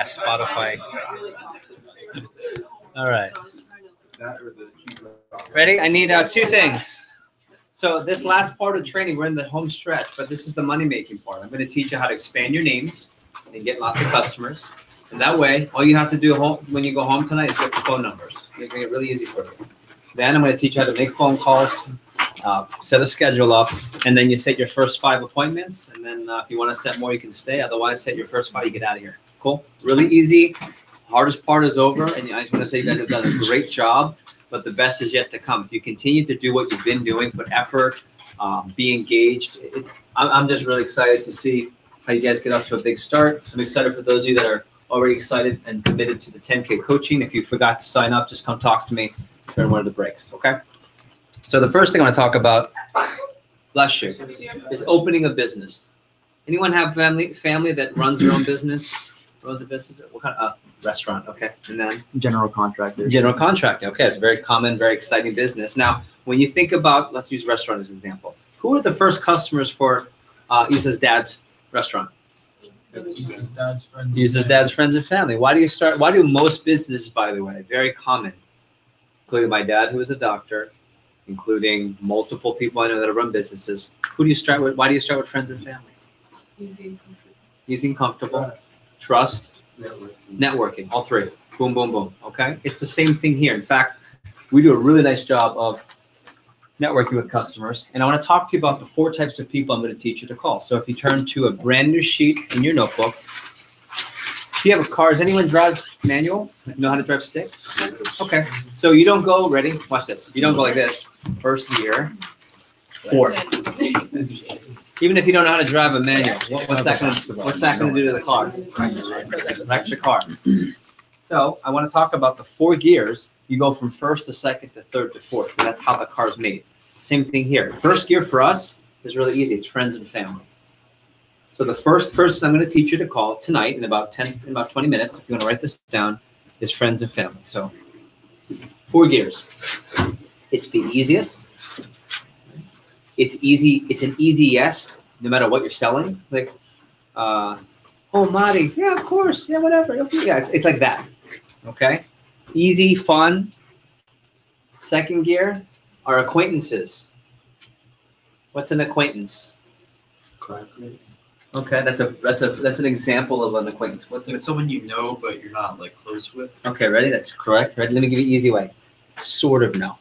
Spotify. All right. Ready? I need two things. So this last part of training, we're in the home stretch, but this is the money-making part. I'm going to teach you how to expand your names and get lots of customers. And that way, all you have to do when you go home tonight is get the phone numbers. Making it really easy for you. Then I'm going to teach you how to make phone calls, set a schedule up, and then you set your first 5 appointments. And then if you want to set more, you can stay. Otherwise, set your first 5, you get out of here. Cool? Really easy. Hardest part is over. And I just want to say you guys have done a great job, but the best is yet to come. If you continue to do what you've been doing, put effort, be engaged. I'm just really excited to see how you guys get off to a big start. I'm excited for those of you that are already excited and committed to the 10K coaching. If you forgot to sign up, just come talk to me during one of the breaks, okay? So the first thing I want to talk about, bless you, is opening a business. Anyone have family that runs their own business? Runs a business? What kind of restaurant? Okay, and then general contractor. General contractor. Okay, it's a very common, very exciting business. Now, when you think about, let's use restaurant as an example. Who are the first customers for Isa's dad's restaurant? Isa's dad's friends. Isa's dad's friends and family. Why do you start? Why do most businesses, by the way, very common, including my dad, who is a doctor, including multiple people I know that run businesses. Who do you start with? Why do you start with friends and family? Easy, comfortable, trust, networking, all three. Boom, boom, boom. Okay? It's the same thing here. In fact, we do a really nice job of networking with customers. And I want to talk to you about the 4 types of people I'm going to teach you to call. So if you turn to a brand new sheet in your notebook, if you have a car, does anyone drive manual? Know how to drive stick? Okay. So you don't go, ready? Watch this. You don't go like this. First gear, 4th. Even if you don't know how to drive a manual, what's that going to do to the car? Wreck the car. So I want to talk about the 4 gears. You go from 1st to 2nd to 3rd to 4th. That's how the car is made. Same thing here. First gear for us is really easy. It's friends and family. So the first person I'm going to teach you to call tonight in about 20 minutes, if you want to write this down, is friends and family. So 4 gears. It's the easiest. It's easy. It's an easiest, no matter what you're selling. Like, oh, Marty, yeah, of course, yeah, whatever. Okay. Yeah, it's like that. Okay, easy, fun. Second gear are acquaintances. What's an acquaintance? Classmates. Okay, that's an example of an acquaintance. It's someone you know, but you're not like close with. Okay, ready? That's correct. Ready? Let me give you an easy way. Sort of know.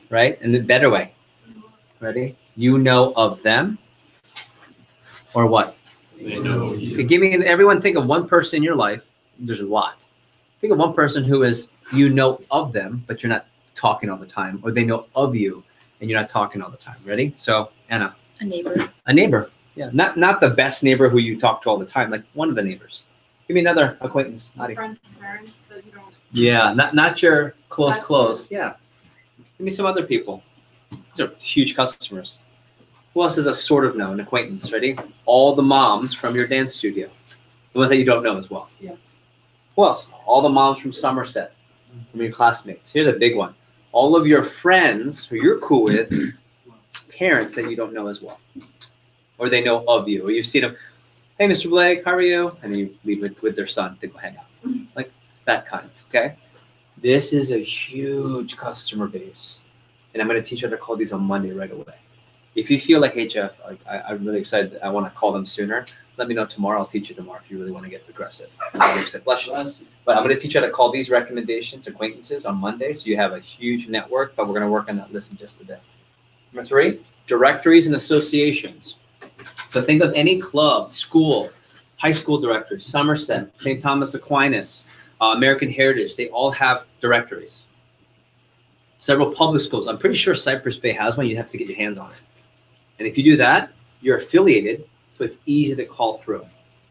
Right? And the better way. Ready? You know of them. Or what? They know of you. Okay, give me everyone think of one person in your life. There's a lot. Think of one person who is you know of them, but you're not talking all the time, or they know of you and you're not talking all the time. Ready? So Anna. A neighbor. A neighbor. Yeah, not the best neighbor who you talk to all the time, like one of the neighbors. Give me another acquaintance. Friend's parents that you don't. Yeah, not your close. Yeah. Give me some other people. These are huge customers. Who else is a sort of known acquaintance? Ready? All the moms from your dance studio. The ones that you don't know as well. Yeah. Who else? All the moms from Somerset, from your classmates. Here's a big one. All of your friends who you're cool with, parents that you don't know as well. Or they know of you, or you've seen them. Hey, Mr. Blake, how are you? And then you leave with their son to go hang out. Like that kind, okay? This is a huge customer base. And I'm going to teach you how to call these on Monday right away. If you feel like, hey, Jeff, I'm really excited. I want to call them sooner. Let me know tomorrow. I'll teach you tomorrow if you really want to get progressive. Bless you. But I'm going to teach you how to call these recommendations, acquaintances on Monday. So you have a huge network, but we're going to work on that list in just a bit. Number 3, directories and associations. So think of any club, school, high school directories, Somerset, St. Thomas Aquinas, American Heritage. They all have directories. Several public schools. I'm pretty sure Cypress Bay has one. You have to get your hands on it. And if you do that, you're affiliated, so it's easy to call through.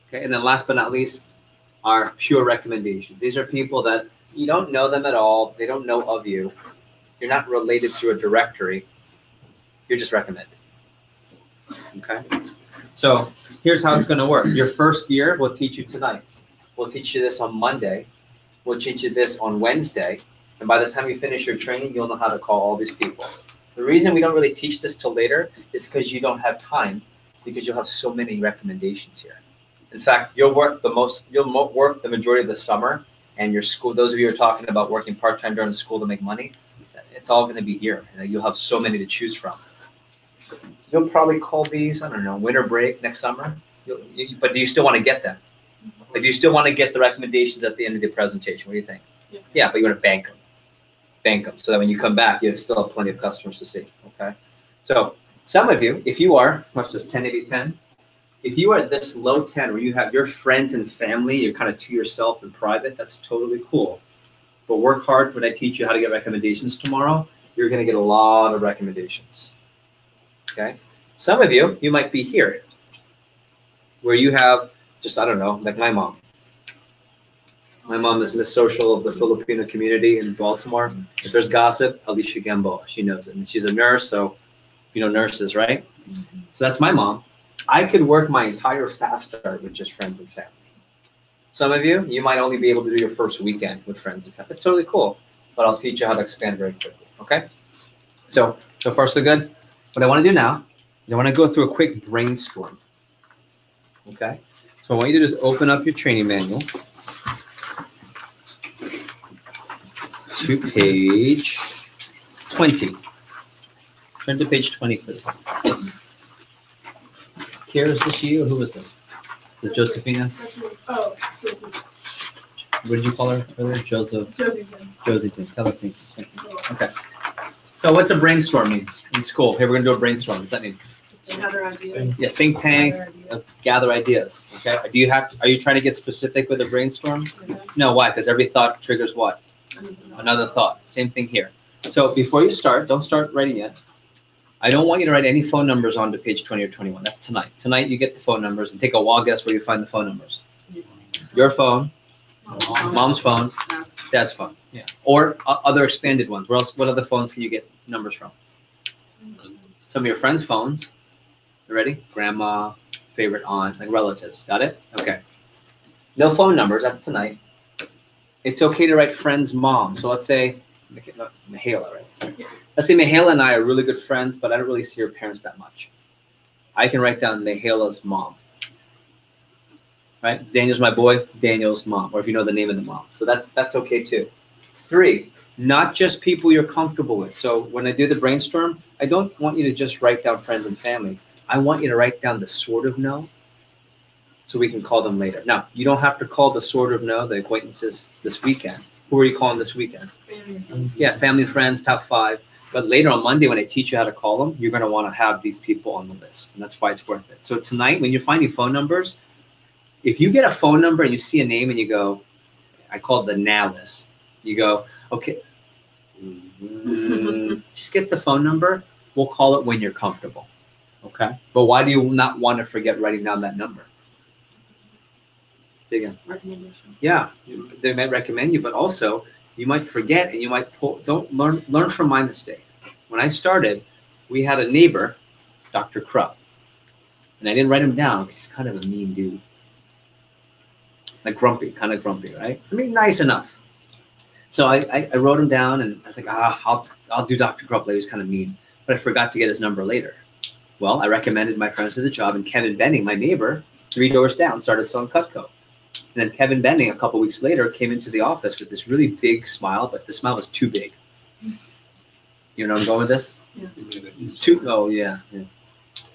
Okay. And then last but not least are pure recommendations. These are people that you don't know them at all. They don't know of you. You're not related through a directory. You're just recommended. Okay. So here's how it's going to work. Your first year, we'll teach you tonight. We'll teach you this on Monday. We'll teach you this on Wednesday. And by the time you finish your training, you'll know how to call all these people. The reason we don't really teach this till later is because you don't have time, because you'll have so many recommendations here. In fact, you'll work work the majority of the summer, and your school, those of you who are talking about working part-time during school to make money, it's all going to be here. You'll have so many to choose from. You'll probably call these, I don't know, winter break next summer. But do you still want to get them? Like, do you still want to get the recommendations at the end of the presentation? What do you think? Yeah, but you want to bank them. Bank them so that when you come back, you still have plenty of customers to see. Okay. So some of you, if you are, watch this 1080-10, if you are at this low 10 where you have your friends and family, you're kind of to yourself in private, that's totally cool. But work hard when I teach you how to get recommendations tomorrow. You're going to get a lot of recommendations. Okay. Some of you, you might be here where you have just, I don't know, like my mom. My mom is Miss Social of the Filipino community in Baltimore. If there's gossip, Alicia Gamboa, she knows it. And she's a nurse, so you know nurses, right? So that's my mom. I could work my entire fast start with just friends and family. Some of you, you might only be able to do your first weekend with friends and family. It's totally cool, but I'll teach you how to expand very quickly, okay? So far so good. What I want to do now is I want to go through a quick brainstorm, okay? So I want you to just open up your training manual to page 20. Turn to page 20, please. Kira, is this you or who was this? Is this Josephina? Oh, What did you call her earlier? Joseph. Josie. Tell her thank you. Okay. So what's a brainstorm mean in school? Here, we're going to do a brainstorm. What's that mean? Gather ideas. Yeah, think tank, gather ideas. Okay. Are you trying to get specific with a brainstorm? No, why? Because every thought triggers what? Another thought. Same thing here. So before you start, don't start writing yet. I don't want you to write any phone numbers onto page 20 or 21. That's tonight. Tonight you get the phone numbers and take a wild guess where you find the phone numbers. Your phone, mom's phone, dad's phone. Yeah. Or other expanded ones. Where else? What other phones can you get numbers from? Some of your friends' phones. You ready? Grandma, favorite aunt, like relatives. Got it? Okay. No phone numbers. That's tonight. It's okay to write friend's mom. So let's say Mihaela, right? Yes. Let's say Mihaela and I are really good friends, but I don't really see her parents that much. I can write down Mihaela's mom. Right? Daniel's my boy, Daniel's mom, or if you know the name of the mom. So that's okay too. 3, not just people you're comfortable with. So when I do the brainstorm, I don't want you to just write down friends and family. I want you to write down the sort of know so we can call them later. Now, you don't have to call the sort of know the acquaintances this weekend. Who are you calling this weekend? Yeah, family and friends, top 5. But later on Monday, when I teach you how to call them, you're going to want to have these people on the list. And that's why it's worth it. So tonight, when you're finding phone numbers, if you get a phone number and you see a name and you go, I call it the now list. You go, okay, just get the phone number. We'll call it when you're comfortable. Okay? But why do you not want to forget writing down that number? Say again. Recommendation. Yeah, they might recommend you, but also you might forget and you might don't learn from my mistake. When I started, we had a neighbor, Dr. Krupp, and I didn't write him down because he's kind of a mean dude. Like kind of grumpy, right? I mean, nice enough. So I wrote him down and I was like, I'll do Dr. Krupp later. He's kind of mean, but I forgot to get his number later. Well, I recommended my friends to the job, and Kevin Benning, my neighbor, 3 doors down, started selling Cutco. And then Kevin Benning, a couple weeks later, came into the office with this really big smile, but the smile was too big. You know where I'm going with this? Yeah. Oh, yeah.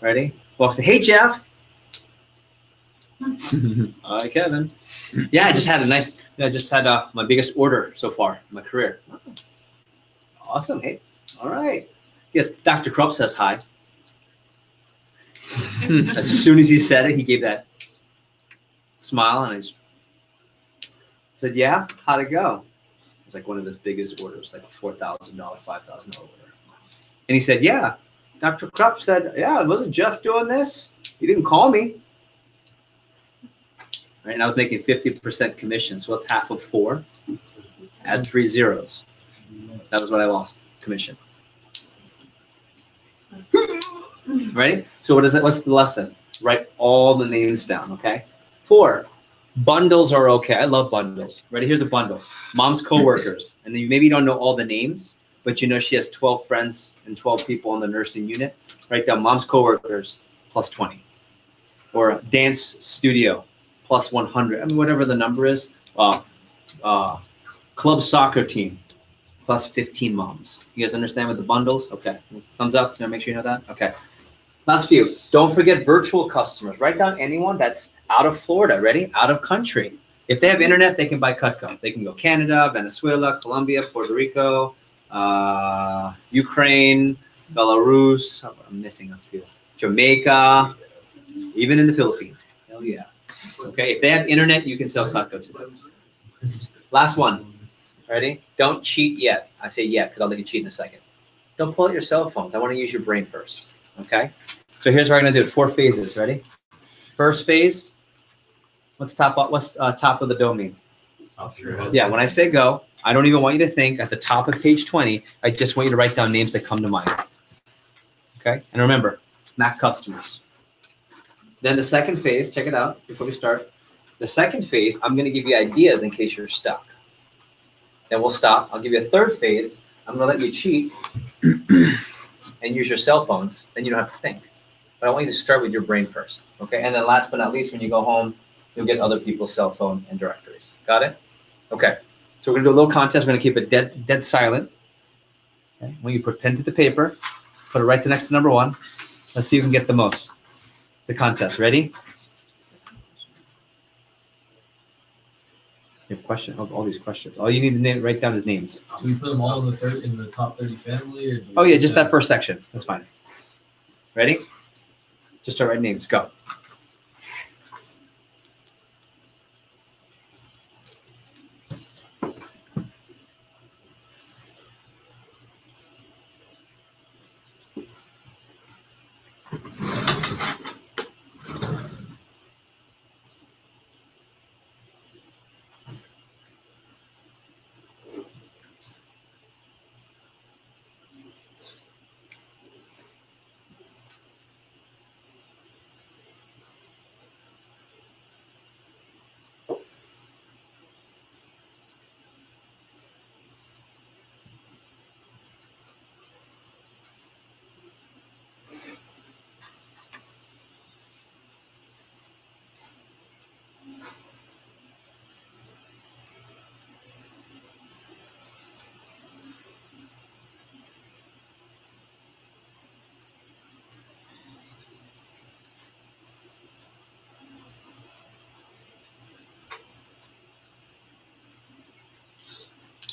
Ready? Walks in, hey, Jeff. Hi, Kevin. Yeah, I just had my biggest order so far in my career. Awesome. Hey, all right. Yes, Dr. Krupp says hi. As soon as he said it, he gave that smile, and I just said, yeah, how'd it go? It was like one of his biggest orders, like a $4,000, $5,000 order. And he said, yeah, Dr. Krupp said, yeah, wasn't Jeff doing this? He didn't call me. Right, and I was making 50% commission. So what's half of 4? Add 3 zeros. That was what I lost, commission. Ready? So what's the lesson? Write all the names down, okay? 4, bundles are okay. I love bundles. Ready? Here's a bundle. Mom's coworkers. And then maybe you don't know all the names, but you know she has 12 friends and 12 people on the nursing unit. Write down mom's coworkers plus 20. Or dance studio plus 100. I mean, whatever the number is. Club soccer team plus 15 moms. You guys understand with the bundles? Okay. Thumbs up. So make sure you know that. Okay. Last few. Don't forget virtual customers. Write down anyone that's out of Florida. Ready? Out of country. If they have internet, they can buy Cutco. They can go Canada, Venezuela, Colombia, Puerto Rico, Ukraine, Belarus. Oh, I'm missing a few. Jamaica, even in the Philippines. Hell yeah. Okay. If they have internet, you can sell Cutco to them. Last one. Ready? Don't cheat yet. I say yet because I'll let you cheat in a second. Don't pull out your cell phones. I want to use your brain first. Okay? So here's what I'm going to do. 4 phases. Ready? First phase. What's top of the domain? Off your head. Yeah, when I say go, I don't even want you to think at the top of page 20. I just want you to write down names that come to mind. Okay? And remember, Mac customers. Then the second phase, check it out before we start. The second phase, I'm going to give you ideas in case you're stuck. Then we'll stop. I'll give you a third phase. I'm going to let you cheat and use your cell phones. Then you don't have to think. But I want you to start with your brain first. Okay? And then last but not least, when you go home, you'll get other people's cell phone and directories. Got it? Okay. So we're going to do a little contest. We're going to keep it dead silent. Okay? When you put pen to the paper, put it right to next to number 1. Let's see who can get the most. It's a contest. Ready? You have question, all these questions. All you need to write down is names. Do we put them all in the top 30 family? Or do we Oh yeah, put just that first section. That's fine. Ready? Just start writing names. Go.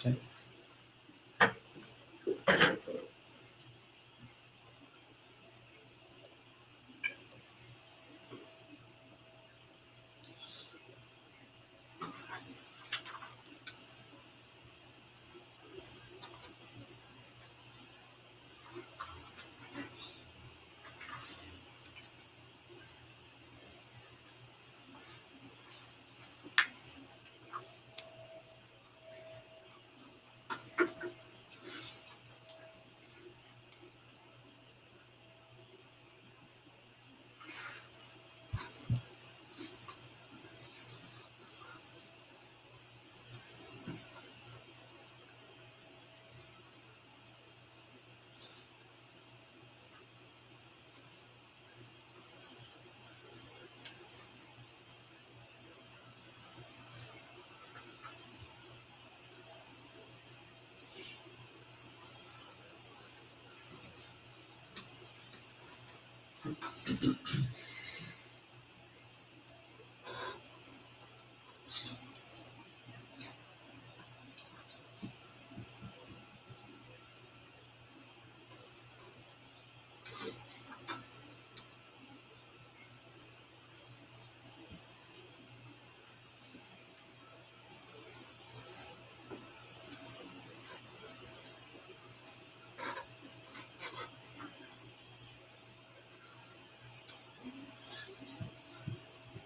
Okay.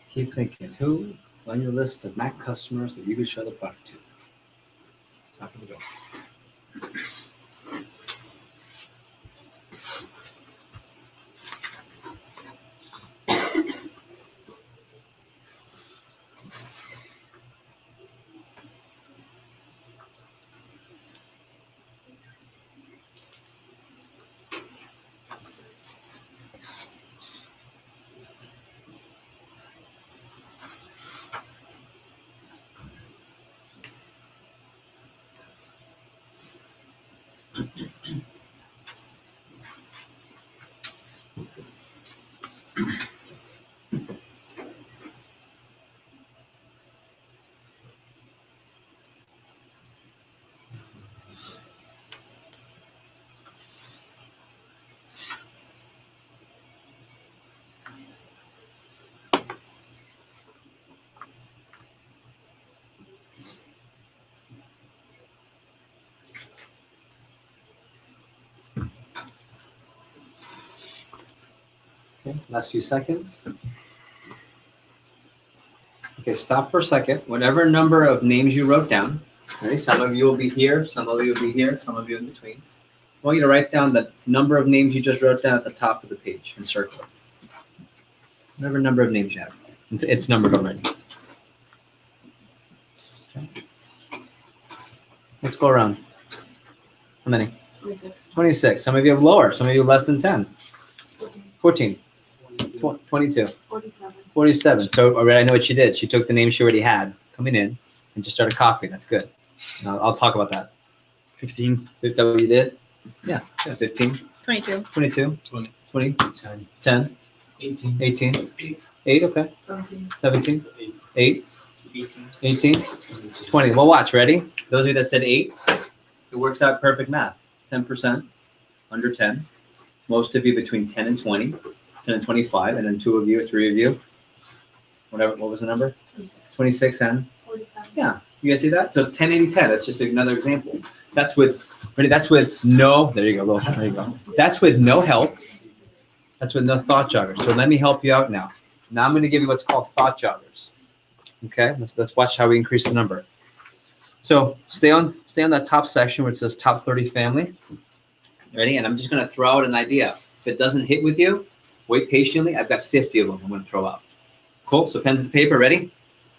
Keep thinking. Who on your list of Mac customers that you could show the product to? Top of the door. Okay, last few seconds. Okay, stop for a second. Whatever number of names you wrote down, ready? Some of you will be here, some of you will be here, some of you in between. I want you to write down the number of names you just wrote down at the top of the page and circle it. Whatever number of names you have. It's numbered already. Okay. Let's go around. How many? 26. 26. Some of you have lower, some of you have less than 10. 14. 14. 22. 47. 47. So already I know what she did. She took the name she already had coming in and just started copying. That's good. Now, I'll talk about that. 15. Is that what you did? Yeah. 15. 22. 22. 20. 20. 10. 10. 18. 18. 8. Okay. 17. 17. 8. 18. 18. 20. Well, watch. Ready? Those of you that said 8, it works out perfect math. 10%. Under 10. Most of you between 10 and 20. 10 and 25. And then 2 of you or 3 of you. Whatever. What was the number? 26. 26 and 47. yeah. You guys see that? So it's 10, 80, 10. That's just another example. That's with ready. That's with no. There you go. Little, there you go. That's with no help. That's with no thought joggers. So let me help you out now. Now I'm going to give you what's called thought joggers. Okay. Let's watch how we increase the number. So stay on that top section where it says top 30 family. Ready? And I'm just going to throw out an idea. If it doesn't hit with you, wait patiently. I've got 50 of them I'm going to throw out. Cool. So pen to paper. Ready?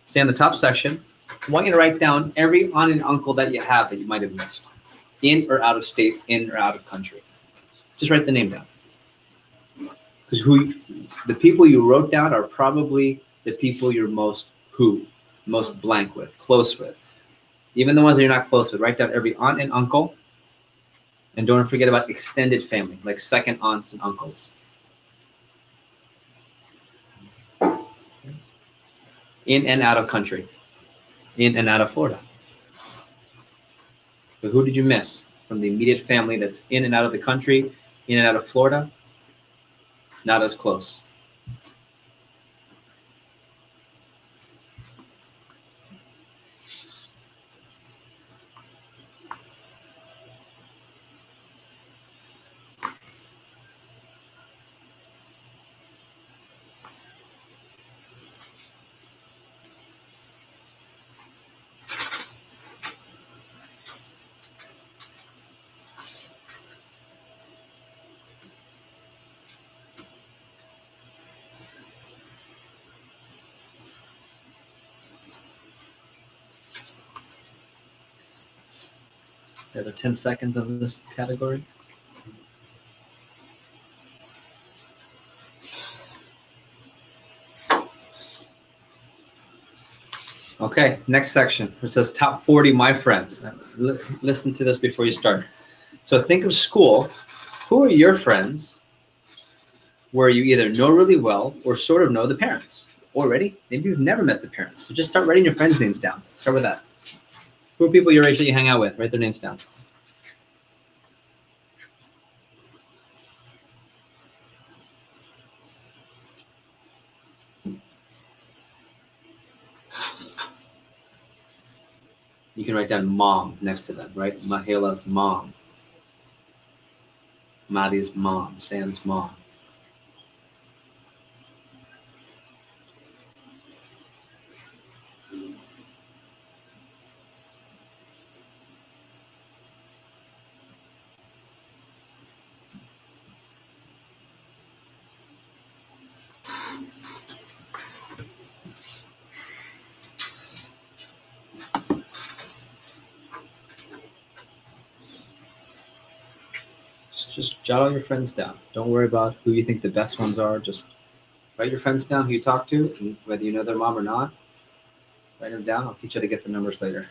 Stay on the top section. I want you to write down every aunt and uncle that you have that you might have missed. In or out of state, in or out of country. Just write the name down. Because the people you wrote down are probably the people you're most blank with, close with. Even the ones that you're not close with, write down every aunt and uncle. And don't forget about extended family, like second aunts and uncles. In and out of country. In and out of Florida. So who did you miss from the immediate family that's in and out of the country, in and out of Florida? Not as close. The other 10 seconds of this category. Okay, next section. It says top 40 my friends. Listen to this before you start. So think of school. Who are your friends where you either know really well or sort of know the parents? Or ready? Maybe you've never met the parents. So just start writing your friends' names down. Start with that. Who are people your age that you hang out with? Write their names down. You can write down mom next to them, right? Mahela's mom. Madi's mom. Sam's mom. Just jot all your friends down. Don't worry about who you think the best ones are. Just write your friends down who you talk to, and whether you know their mom or not. Write them down. I'll teach you how to get the numbers later.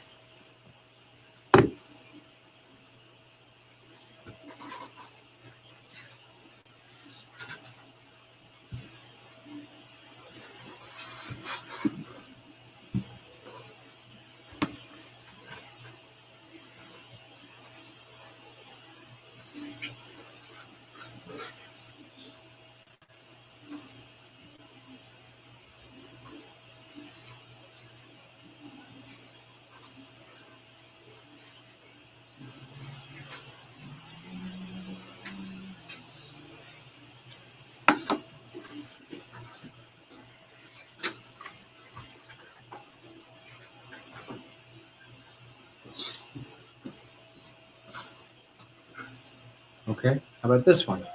Okay, how about this one?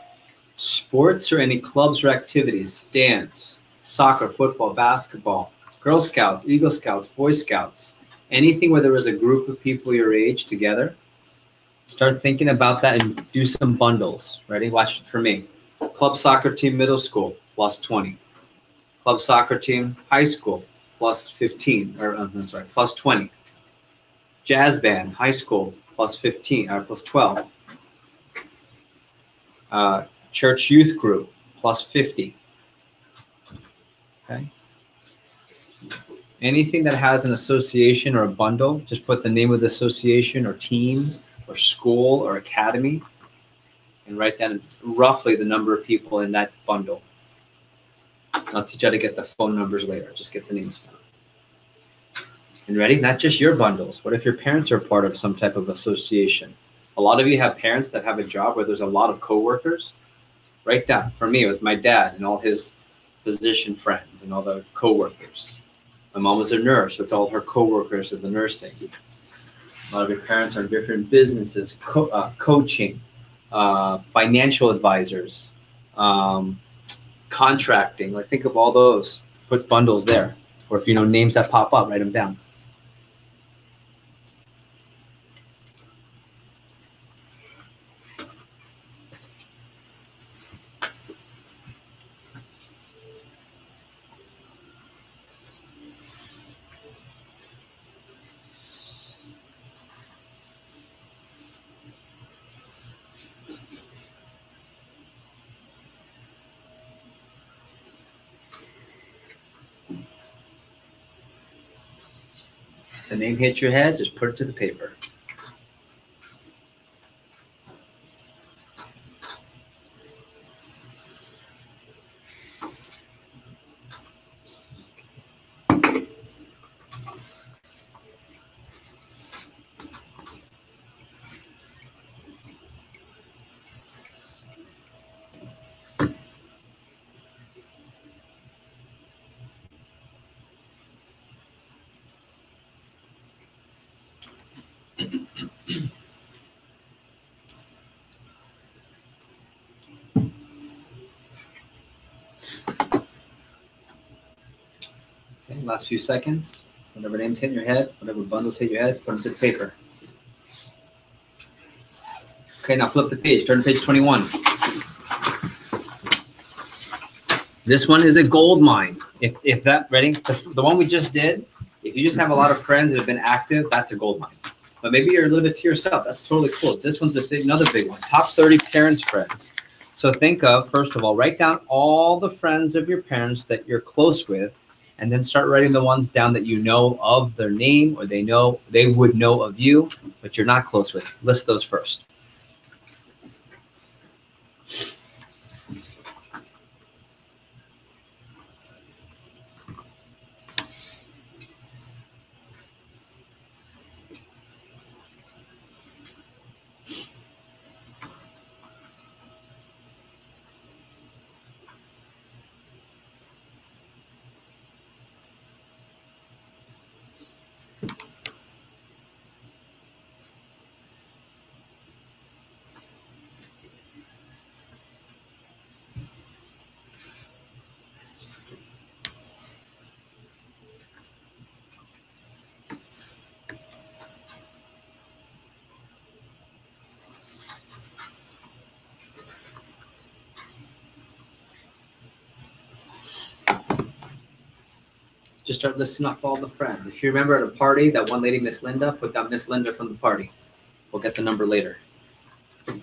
Sports or any clubs or activities, dance, soccer, football, basketball, Girl Scouts, Eagle Scouts, Boy Scouts, anything where there was a group of people your age together. Start thinking about that and do some bundles. Ready? Watch it for me. Club soccer team middle school, plus 20. Club soccer team high school, plus 15, or I'm sorry, plus 20. Jazz band high school, plus 15, or plus 12. Church youth group, plus 50. Okay. Anything that has an association or a bundle, just put the name of the association or team or school or academy and write down roughly the number of people in that bundle. I'll teach you how to get the phone numbers later. Just get the names down. And ready? Not just your bundles. What if your parents are part of some type of association? A lot of you have parents that have a job where there's a lot of coworkers. Write down. For me, it was my dad and all his physician friends and all the coworkers. My mom was a nurse, so it's all her coworkers of the nursing. A lot of your parents are in different businesses, coaching, financial advisors, contracting. Like think of all those. Put bundles there. Or if you know names that pop up, write them down. The name hits your head, just put it to the paper. Okay, last few seconds. Whatever names hit your head, whatever bundles hit your head, put them to the paper. Okay, now flip the page. Turn to page 21. This one is a gold mine. If that, ready? The one we just did, if you just have a lot of friends that have been active, that's a gold mine. But maybe you're a little bit to yourself. That's totally cool. This one's another big one. Top 30 parents' friends. So think of, first of all, write down all the friends of your parents that you're close with, and then start writing the ones down that you know of their name or they would know of you, but you're not close with. List those first. Just start listing off all the friends. If you remember at a party, that one lady, Miss Linda, put down Miss Linda from the party. We'll get the number later. If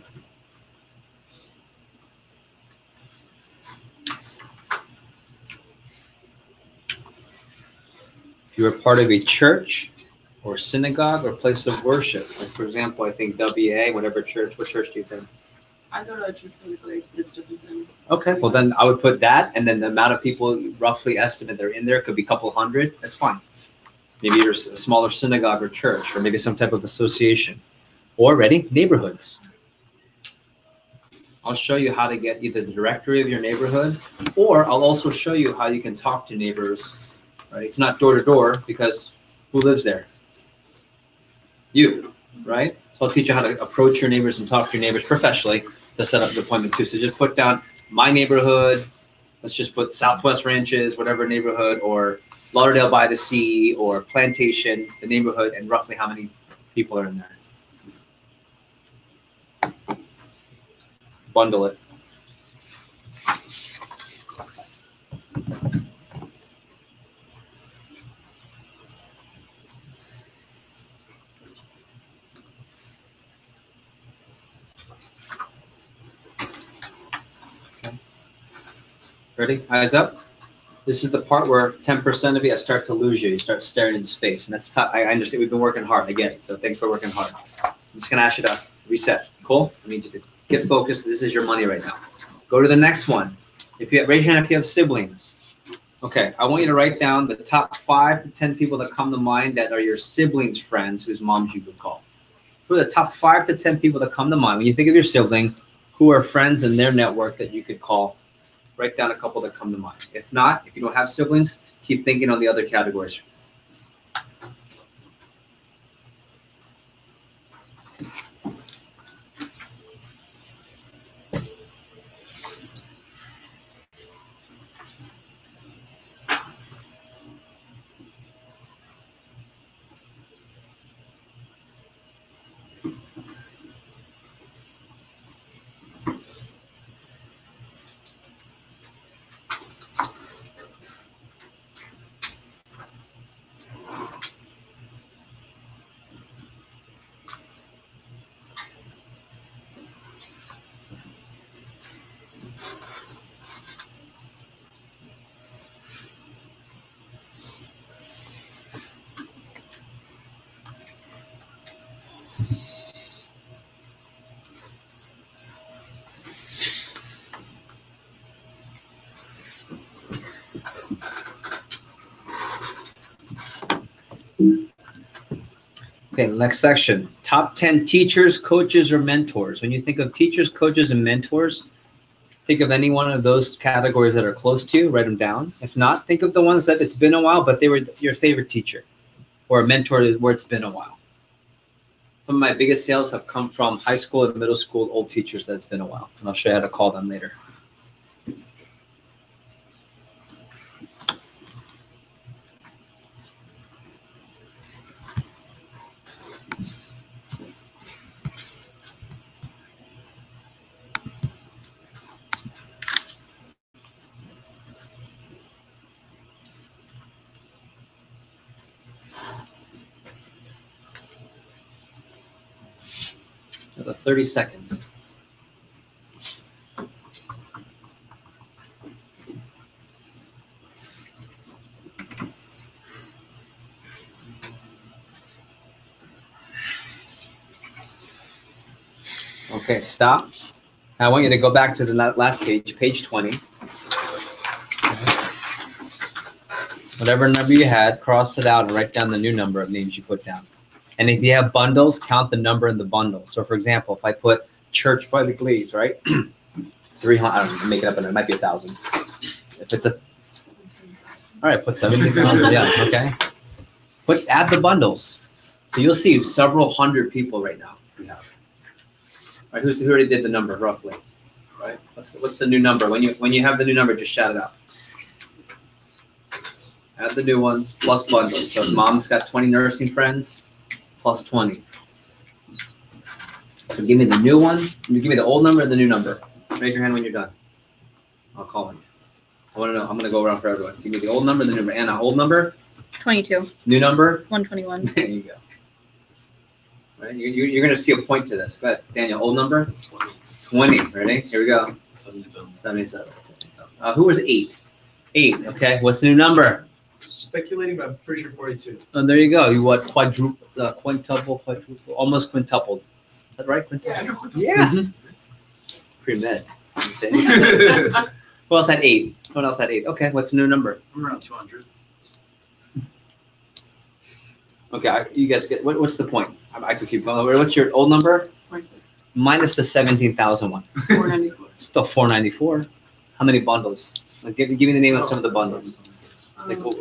you were part of a church or synagogue or place of worship, like for example, I think WA, whatever church, what church do you attend? I go to a church for the place, but it's different than. Okay, well then I would put that, and then the amount of people roughly estimate they're in there could be a couple hundred. That's fine. Maybe you're a smaller synagogue or church, or maybe some type of association. Or ready, neighborhoods. I'll show you how to get either the directory of your neighborhood, or I'll also show you how you can talk to neighbors. Right? It's not door to door because who lives there? You, right? So I'll teach you how to approach your neighbors and talk to your neighbors professionally. to set up the appointment too. So just put down my neighborhood. Let's just put Southwest Ranches, whatever neighborhood, or Lauderdale by the Sea, or Plantation, the neighborhood, and roughly how many people are in there. Bundle it. Okay. Ready? Eyes up. This is the part where 10% of you, I start to lose you. You start staring into space, and that's tough. I understand. We've been working hard. I get it. So thanks for working hard. I'm just gonna ask you to reset. Cool? I need you to get focused. This is your money right now. Go to the next one. If you raise your hand if you have siblings. Okay, I want you to write down the top 5 to 10 people that come to mind that are your siblings' friends whose moms you would call. Who are the top 5 to 10 people that come to mind when you think of your sibling? Who are friends in their network that you could call? Write down a couple that come to mind. If not, if you don't have siblings, keep thinking on the other categories. Okay, next section. Top 10 teachers, coaches, or mentors. When you think of teachers, coaches, and mentors, think of any one of those categories that are close to you, write them down. If not, think of the ones that it's been a while, but they were your favorite teacher or a mentor where it's been a while. Some of my biggest sales have come from high school and middle school old teachers that it's been a while. And I'll show you how to call them later. Another 30 seconds. Okay, stop. I want you to go back to the last page, page 20. Whatever number you had, cross it out and write down the new number of names you put down. And if you have bundles, count the number in the bundle. So for example, if I put Church by the Glees, right? 300, I don't know, make it up, and it might be 1,000. If it's a, all right, put 17,000, yeah, okay. Add the bundles. So you'll see several hundred people right now we have. All right, who already did the number roughly? Right? What's the new number? When you have the new number, just shout it out. Add the new ones plus bundles. So if mom's got 20 nursing friends, plus 20. So give me the new one. You give me the old number and the new number. Raise your hand when you're done. I'll call him. I want to know. I'm going to go around for everyone. Give me the old number and the new number. Anna, old number? 22. New number? 121. There you go. Right? You're going to see a point to this. Go ahead. Daniel, old number? 20. Ready? Here we go. 77. Who was 8? 8. Okay. What's the new number? Speculating, but I'm pretty sure 42. Oh, there you go. You what? Quintuple, almost quintupled. Is that right? Quintuple? Yeah. Mm-hmm. Pre-med. Who else had 8? Someone else had 8. Okay. What's the new number? I'm around 200. Okay. You guys get what's the point? I could keep going. What's your old number? 26. Minus the 17,000 one. 494. Still 494. How many bundles? Give me the name of some of the bundles.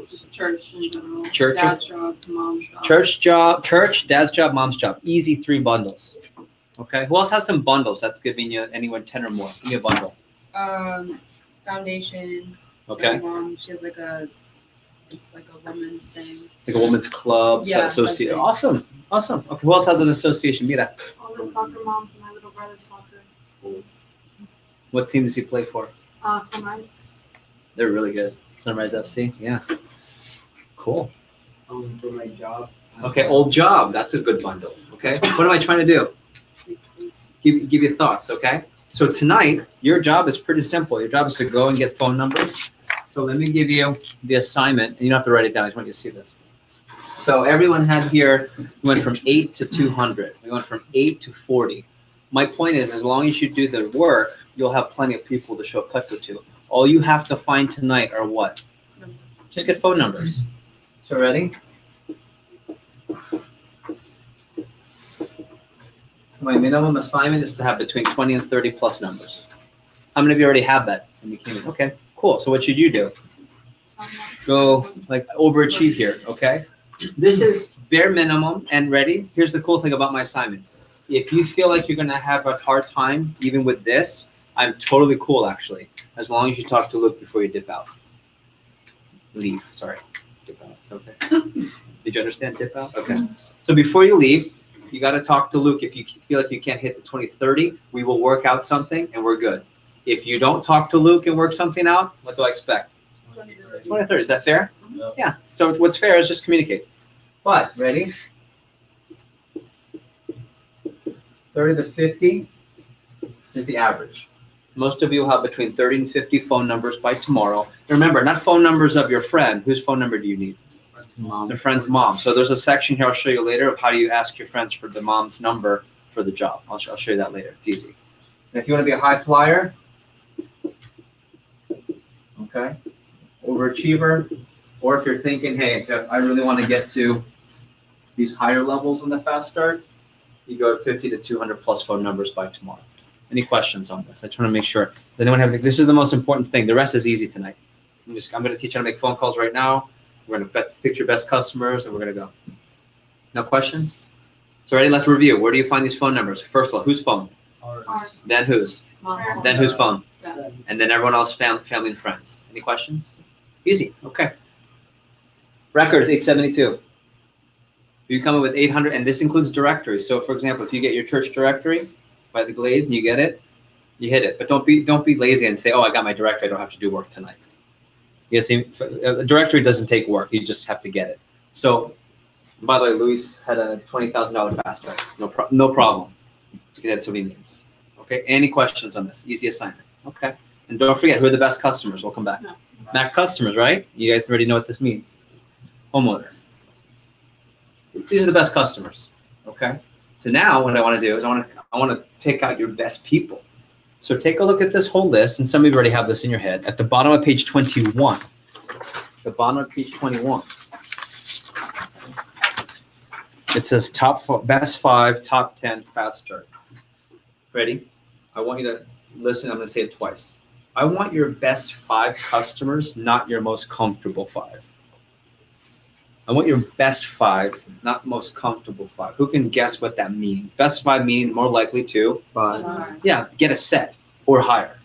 Just church in general. Church? Dad's job, mom's job. Church, dad's job, mom's job. Easy 3 bundles. Okay. Who else has some bundles? That's giving you anyone 10 or more. Give me a bundle. Foundation. Okay. My mom, she has like a woman's thing. Like a women's club, Yeah, associate. okay. Awesome. Awesome. Okay. Who else has an association? Mira. All the soccer moms and my little brother's soccer. What team does he play for? Sunrise. They're really good. Sunrise FC. Yeah. Cool. For my job. Okay. Old job. That's a good bundle. Okay. What am I trying to do? Give you thoughts. Okay. So tonight, your job is pretty simple. Your job is to go and get phone numbers. So let me give you the assignment, and you don't have to write it down. I just want you to see this. So everyone had here, we went from 8 to 200. We went from 8 to 40. My point is, as long as you do the work, you'll have plenty of people to show cut to. All you have to find tonight are what? Just get phone numbers. So ready? My minimum assignment is to have between 20 and 30 plus numbers. How many of you already have that? And you came in? Okay, cool. So what should you do? Go like overachieve here, okay? This is bare minimum and ready. Here's the cool thing about my assignments. If you feel like you're gonna have a hard time even with this, I'm totally cool actually, as long as you talk to Luke before you dip out. Leave, sorry. Dip out, it's okay. Did you understand dip out? Okay. So before you leave, you got to talk to Luke. If you feel like you can't hit the 20-30, we will work out something and we're good. If you don't talk to Luke and work something out, what do I expect? 20-30, is that fair? Yeah. Yeah. So what's fair is just communicate. But, ready? 30 to 50 is the average. Most of you will have between 30 and 50 phone numbers by tomorrow. And remember, not phone numbers of your friend. Whose phone number do you need? Mom. The friend's mom. So there's a section here I'll show you later of how do you ask your friends for the mom's number for the job. I'll show you that later. It's easy. And if you want to be a high flyer, okay, overachiever, or if you're thinking, hey, Jeff, I really want to get to these higher levels in the fast start, you go to 50 to 200 plus phone numbers by tomorrow. Any questions on this? I just want to make sure. Does anyone have? This is the most important thing. The rest is easy tonight. I'm going to teach you how to make phone calls right now. We're going to pick your best customers, and we're going to go. No questions? So ready? Let's review. Where do you find these phone numbers? First of all, whose phone? Ours. Then whose? Mom. Then whose phone? Yeah. And then everyone else, family and friends. Any questions? Easy. Okay. Records 872. You come up with 800, and this includes directories. So, for example, if you get your church directory by the Glades and you get it, you hit it. But don't be lazy and say, "Oh, I got my directory. I don't have to do work tonight." Yes, a directory doesn't take work. You just have to get it. So, by the way, Luis had a $20,000 fast track. No problem. Because that's what he means. Okay. Any questions on this? Easy assignment. Okay. And don't forget, who are the best customers? We'll come back. No. Mac customers, right? You guys already know what this means. Homeowner. These are the best customers. Okay. So now what I want to do is I want to pick out your best people. So take a look at this whole list, and some of you already have this in your head. At the bottom of page 21. The bottom of page 21. It says best 5, top 10 fast start. Ready? I want you to listen. I'm going to say it twice. I want your best 5 customers, not your most comfortable 5. I want your best 5, not most comfortable 5. Who can guess what that means? Best 5 meaning more likely to, yeah, get a set or higher.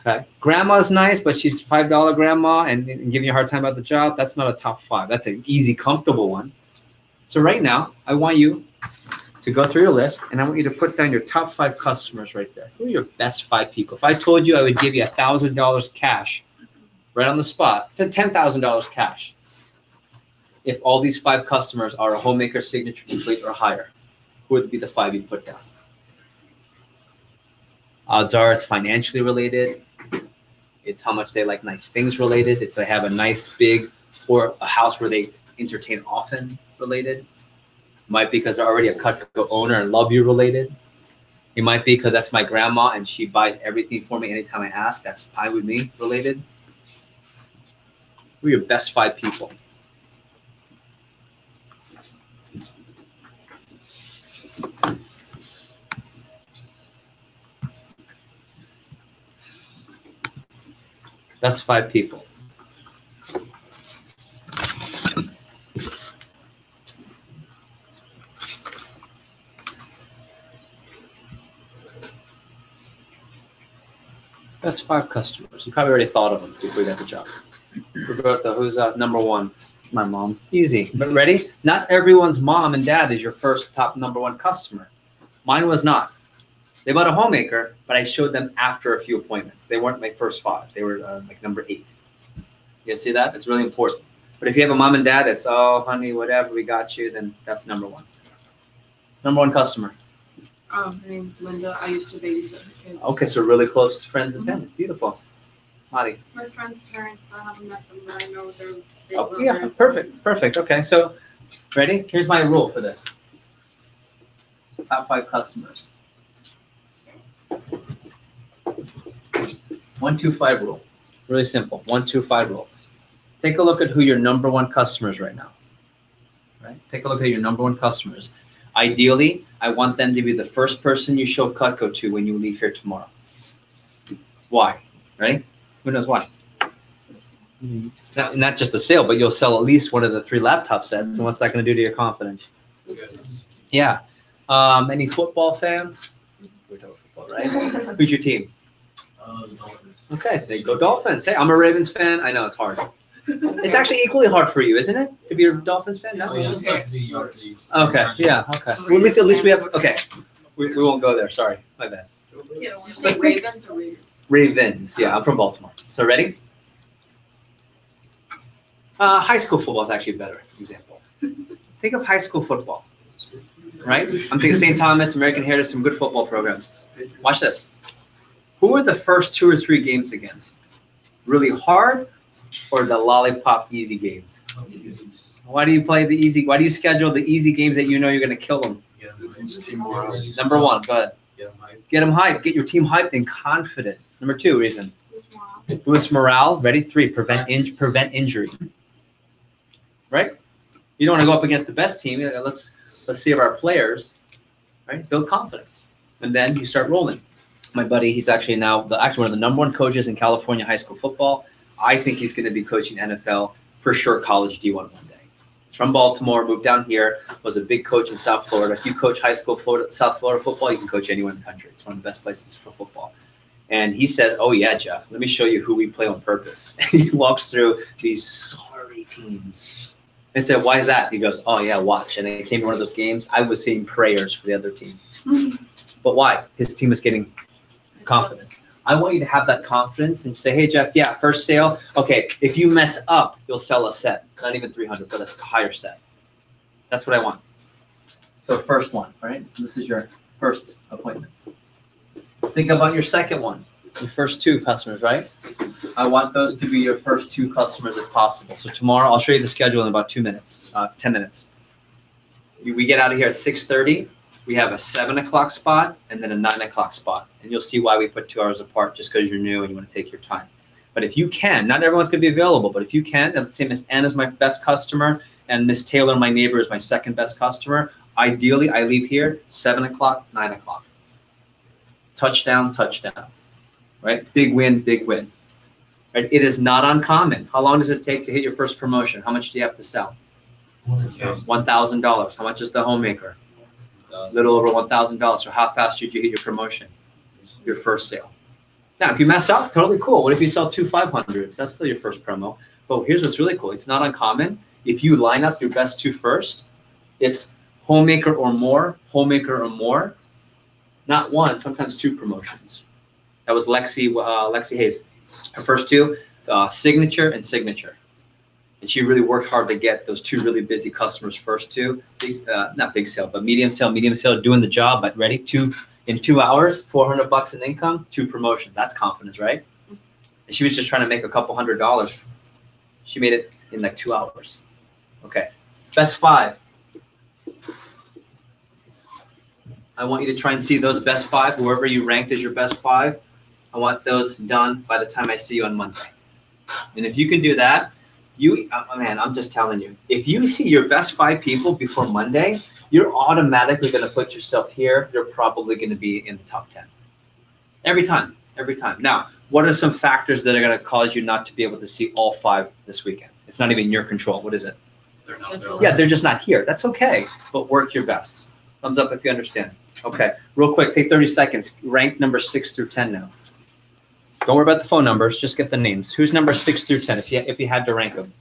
Okay. Grandma's nice, but she's $5 grandma and giving you a hard time about the job. That's not a top 5. That's an easy, comfortable one. So right now, I want you to go through your list, and I want you to put down your top 5 customers right there. Who are your best 5 people? If I told you I would give you $1,000 cash right on the spot, to $10,000 cash, if all these 5 customers are a homemaker signature complete or higher, who would be the 5 you put down? Odds are it's financially related. It's how much they like nice things related. It's they have a nice big or a house where they entertain often related. Might be because they're already a Cutco owner and love you related. It might be because that's my grandma and she buys everything for me anytime I ask. That's fine with me related. Who are your best 5 people? Best 5 people. Best 5 customers. You probably already thought of them before you got the job. Roberto, who's number 1? My mom. Easy. But ready? Not everyone's mom and dad is your first top number 1 customer. Mine was not. They bought a homemaker, but I showed them after a few appointments. They weren't my first 5. They were like number 8. You see that? It's really important. But if you have a mom and dad that's, oh, honey, whatever, we got you, then that's number 1. Number 1 customer. Her name's Linda. I used to babysit her kids. Okay, so really close friends and family. Beautiful. Lottie. My friend's parents, I haven't met them, but I know they're Oh, yeah, perfect. Okay, so ready? Here's my rule for this. Top 5 customers. 1-2-5 rule. Really simple. 1-2-5 rule. Take a look at who your number 1 customers right now. Right? Take a look at your number 1 customers. Ideally, I want them to be the first person you show Cutco to when you leave here tomorrow. Why? Ready? Who knows why? Not just the sale, but you'll sell at least one of the 3 laptop sets. And what's that going to do to your confidence? Yeah. Any football fans? We're talking football, right? Who's your team? The Dolphins. Okay, there you go, Dolphins. Hey, I'm a Ravens fan. I know it's hard. It's actually equally hard for you, isn't it, to be a Dolphins fan? No? Oh, yeah, it's tough to be Yorkie. Okay, yeah, okay. Well, at least we have. Okay, we won't go there. Sorry, my bad. Yeah, did you say Ravens or Raiders? Ravens. Yeah, I'm from Baltimore. So ready? High school football is actually a better example. Think of high school football, right? I'm thinking St. Thomas, American Heritage, some good football programs. Watch this. Who are the first 2 or 3 games against? Really hard or the lollipop easy games? Why do you play the easy? Why do you schedule the easy games that you know you're going to kill them? Yeah, it's team morale. Number 1, go ahead. Yeah, Mike. Get them hyped. Get your team hyped and confident. Number 2 reason. Tomorrow. Boost morale. Ready? 3, prevent injury. Right? You don't want to go up against the best team. Let's see if our players, right, build confidence, and then you start rolling. My buddy, he's actually now one of the number 1 coaches in California high school football. I think he's going to be coaching NFL, for sure, college D1 one day. He's from Baltimore, moved down here, was a big coach in South Florida. If you coach high school South Florida football, you can coach anywhere in the country. It's one of the best places for football. And he says, oh, yeah, Jeff, let me show you who we play on purpose. He walks through these sorry teams. I said, why is that? He goes, oh, yeah, watch. And I came to one of those games. I was saying prayers for the other team. But why? His team was getting confidence. I want you to have that confidence and say, hey, Jeff, yeah, first sale. Okay, if you mess up, you'll sell a set. Not even 300, but a higher set. That's what I want. So first one, right? So this is your first appointment. Think about your second one. Your first 2 customers, right? I want those to be your first 2 customers if possible. So tomorrow, I'll show you the schedule in about 2 minutes, 10 minutes. We get out of here at 6:30. We have a 7 o'clock spot and then a 9 o'clock spot. And you'll see why we put 2 hours apart, just because you're new and you want to take your time. But if you can, not everyone's going to be available, but if you can, let's say Miss Ann is my best customer and Miss Taylor, my neighbor, is my second best customer. Ideally, I leave here 7 o'clock, 9 o'clock. Touchdown, right? Big win, right? It is not uncommon. How long does it take to hit your first promotion? How much do you have to sell? $1,000. How much is the homemaker? A little over $1,000. So how fast should you hit your promotion? Your first sale. Now, if you mess up, totally cool. What if you sell 2 500s? That's still your first promo. But here's what's really cool. It's not uncommon. If you line up your best 2 first, it's homemaker or more, not 1, sometimes 2 promotions. That was Lexi Hayes. Her first 2, signature and signature. And she really worked hard to get those 2 really busy customers first 2. Not big sale, but medium sale, doing the job, but ready? In 2 hours, $400 in income, 2 promotions. That's confidence, right? And she was just trying to make a couple $100. She made it in like 2 hours. Okay, best 5. I want you to try and see those best 5, whoever you ranked as your best 5. I want those done by the time I see you on Monday. And if you can do that, man, I'm just telling you, if you see your best 5 people before Monday, you're automatically going to put yourself here. You're probably going to be in the top 10. Every time. Now, what are some factors that are going to cause you not to be able to see all 5 this weekend? It's not even your control. What is it? They're not there. Yeah, they're just not here. That's okay, but work your best. Thumbs up if you understand. Okay, real quick, take 30 seconds. Rank number 6 through 10 now. Don't worry about the phone numbers. Just get the names. Who's number 6 through 10? If you had to rank them.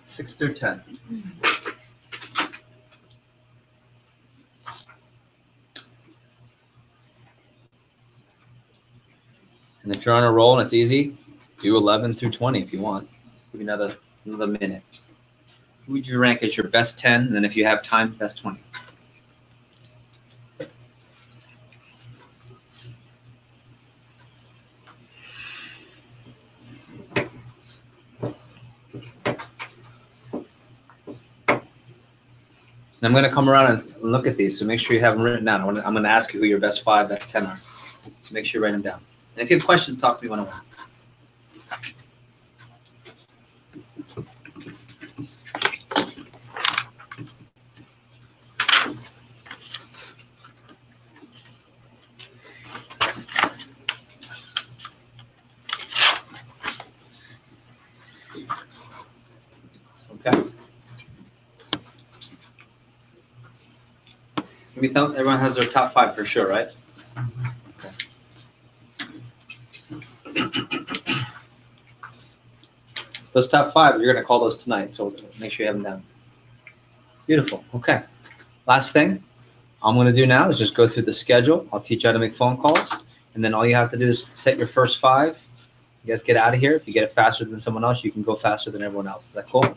Six through 10. And if you're on a roll and it's easy, do 11 through 20 if you want. Give you another minute. Who would you rank as your best 10? And then if you have time, best 20. And I'm going to come around and look at these, so make sure you have them written down. I'm going to ask you who your best 5, best 10 are. So make sure you write them down. And if you have questions, talk to me one-on-one. Okay. Give me thumbs. Everyone has their top 5 for sure, right? Okay. Those top 5, you're going to call those tonight, so make sure you have them down. Beautiful. Okay. Last thing I'm going to do now is just go through the schedule. I'll teach you how to make phone calls, and then all you have to do is set your first 5. You guys get out of here. If you get it faster than someone else, you can go faster than everyone else. Is that cool? All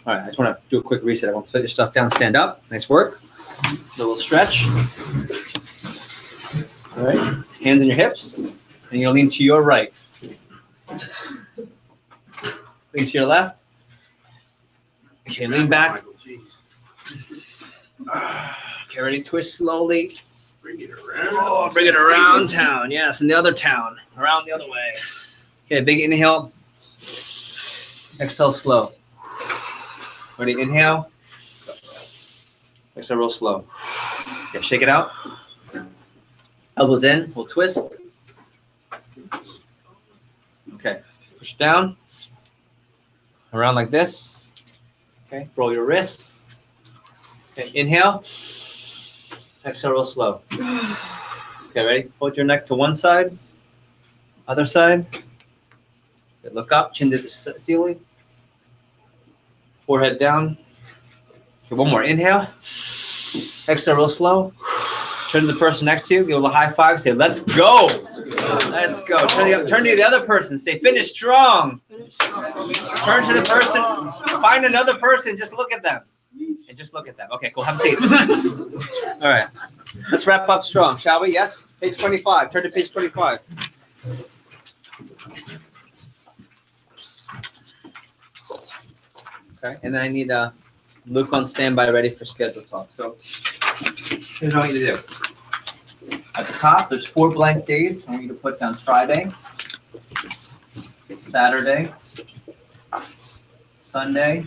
right. I just want to do a quick reset. I want to put your stuff down, stand up. Nice work. A little stretch. All right. Hands in your hips, and you'll lean to your right. Lean to your left. Okay, lean back. Okay, ready? Twist slowly. Bring it around. Oh, bring it around town. Yes, in the other town. Around the other way. Okay, big inhale. Exhale slow. Ready? Inhale. Exhale real slow. Okay, shake it out. Elbows in. We'll twist. Okay, push it down. Around like this. Okay, roll your wrists. Okay, inhale. Exhale real slow. Okay, ready? Hold your neck to one side. Other side. Okay, look up, chin to the ceiling. Forehead down. Okay, one more. Inhale. Exhale real slow. Turn to the person next to you. Give a little high five. Say, let's go. Let's go. Turn to the other person. Say, finish strong. Turn to the person. Find another person. Just look at them. And just look at them. Okay, cool. Have a seat. All right. Let's wrap up strong, shall we? Yes? Page 25. Turn to page 25. Okay. And then I need Luke on standby, ready for schedule talk. So here's what I want you to do. At the top, there's 4 blank days. I want you to put down Friday, Saturday, Sunday,